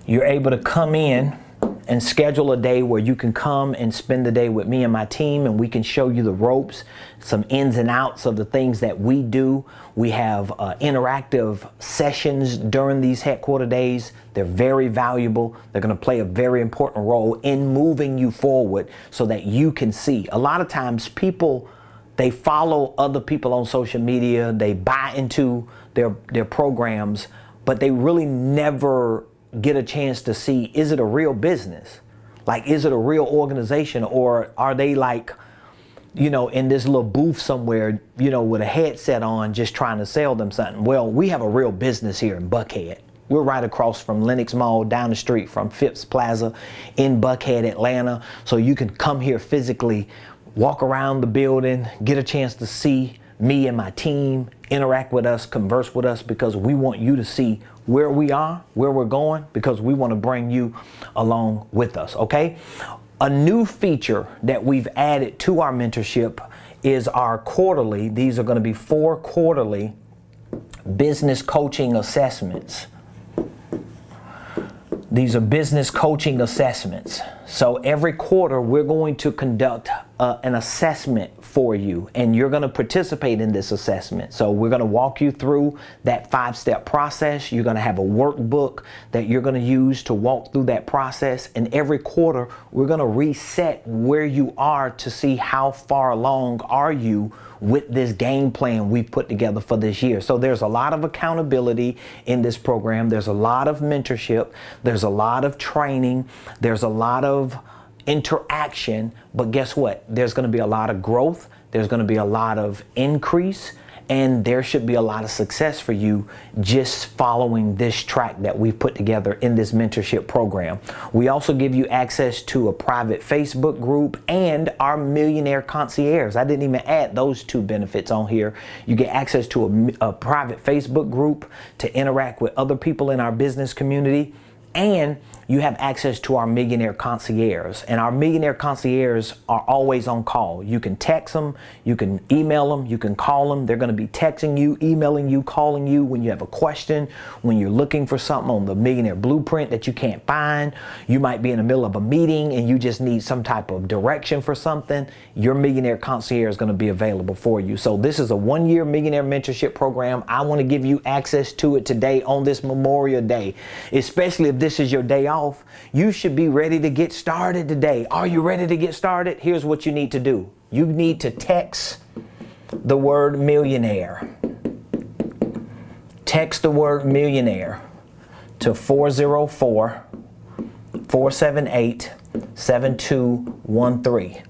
you're able to come in and schedule a day where you can come and spend the day with me and my team, and we can show you the ropes, some ins and outs of the things that we do. We have interactive sessions during these headquarter days. They're very valuable. They're going to play a very important role in moving you forward so that you can see. A lot of times people, they follow other people on social media, they buy into their programs, but they really never get a chance to see, is it a real business? Like, is it a real organization, or are they like, you know, in this little booth somewhere, you know, with a headset on, just trying to sell them something? Well, we have a real business here in Buckhead. We're right across from Lenox Mall, down the street from Phipps Plaza in Buckhead, Atlanta. So you can come here physically, walk around the building, get a chance to see me and my team, interact with us, converse with us, because we want you to see where we are, where we're going, because we want to bring you along with us, okay? A new feature that we've added to our mentorship is our quarterly. These are going to be 4 quarterly business coaching assessments. These are business coaching assessments. So every quarter we're going to conduct an assessment for you, and you're going to participate in this assessment. So we're going to walk you through that 5-step process. You're going to have a workbook that you're going to use to walk through that process. And every quarter we're going to reset where you are to see how far along are you with this game plan we've put together for this year. So there's a lot of accountability in this program. There's a lot of mentorship. There's a lot of training. There's a lot of interaction. But guess what? There's going to be a lot of growth. There's going to be a lot of increase. And there should be a lot of success for you just following this track that we've put together in this mentorship program. We also give you access to a private Facebook group and our Millionaire Concierge. I didn't even add those 2 benefits on here. You get access to a private Facebook group to interact with other people in our business community, and you have access to our Millionaire Concierge. And our Millionaire Concierge are always on call. You can text them, you can email them, you can call them. They're going to be texting you, emailing you, calling you when you have a question, when you're looking for something on the Millionaire Blueprint that you can't find. You might be in the middle of a meeting and you just need some type of direction for something. Your Millionaire Concierge is going to be available for you. So this is a 1-year Millionaire Mentorship program. I want to give you access to it today on this Memorial Day, especially if this is your day off. You should be ready to get started today. Are you ready to get started? Here's what you need to do. You need to text the word millionaire. Text the word millionaire to 404-478-7213.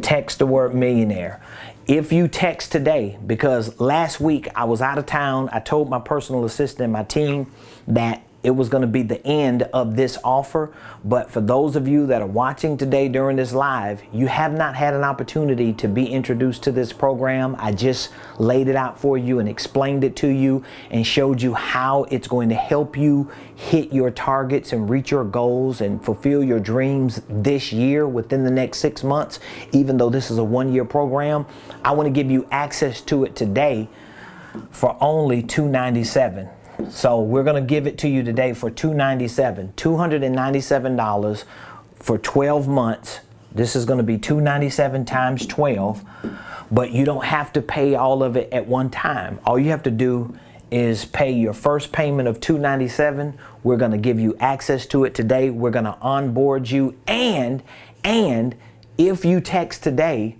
Text the word millionaire. If you text today, because last week I was out of town, I told my personal assistant, my team, that it was going to be the end of this offer. But for those of you that are watching today during this live, you have not had an opportunity to be introduced to this program. I just laid it out for you and explained it to you and showed you how it's going to help you hit your targets and reach your goals and fulfill your dreams this year within the next 6 months. Even though this is a 1-year program, I want to give you access to it today for only $297. So we're going to give it to you today for $297 for 12 months. This is going to be $297 times 12, but you don't have to pay all of it at one time. All you have to do is pay your first payment of $297. We're going to give you access to it today. We're going to onboard you, and if you text today,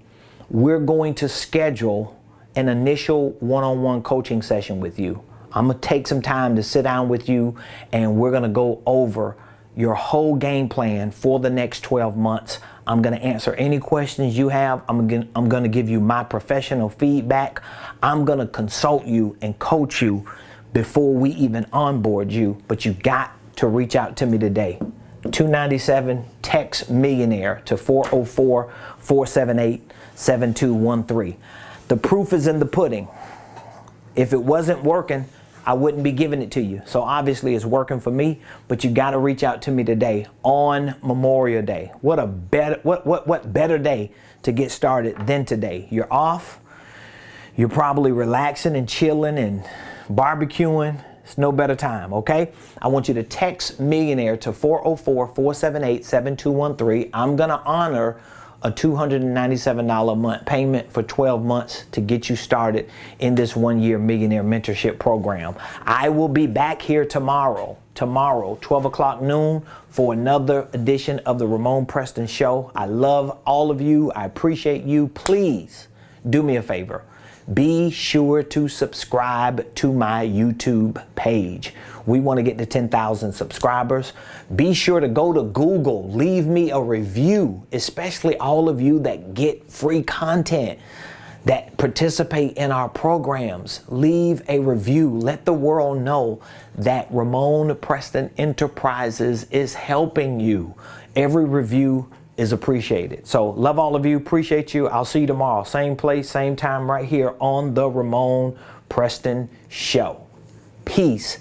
we're going to schedule an initial one-on-one coaching session with you. I'm going to take some time to sit down with you, and we're going to go over your whole game plan for the next 12 months. I'm going to answer any questions you have. I'm going to give you my professional feedback. I'm going to consult you and coach you before we even onboard you. But you got to reach out to me today. $297, text Millionaire to 404-478-7213. The proof is in the pudding. If it wasn't working, I wouldn't be giving it to you. So obviously it's working for me, but you got to reach out to me today on Memorial Day. What a better, what better day to get started than today? You're off. You're probably relaxing and chilling and barbecuing. It's no better time, okay? I want you to text Millionaire to 404-478-7213. I'm going to honor a $297 a month payment for 12 months to get you started in this 1-year Millionaire Mentorship Program. I will be back here tomorrow, 12 o'clock noon, for another edition of the Ramon Preston Show. I love all of you. I appreciate you. Please do me a favor. Be sure to subscribe to my YouTube page. We want to get to 10,000 subscribers. Be sure to go to Google, leave me a review, especially all of you that get free content, that participate in our programs. Leave a review. Let the world know that Ramon Preston Enterprises is helping you. Every review is appreciated. So love all of you. Appreciate you. I'll see you tomorrow. Same place, same time, right here on the Ramon Preston Show. Peace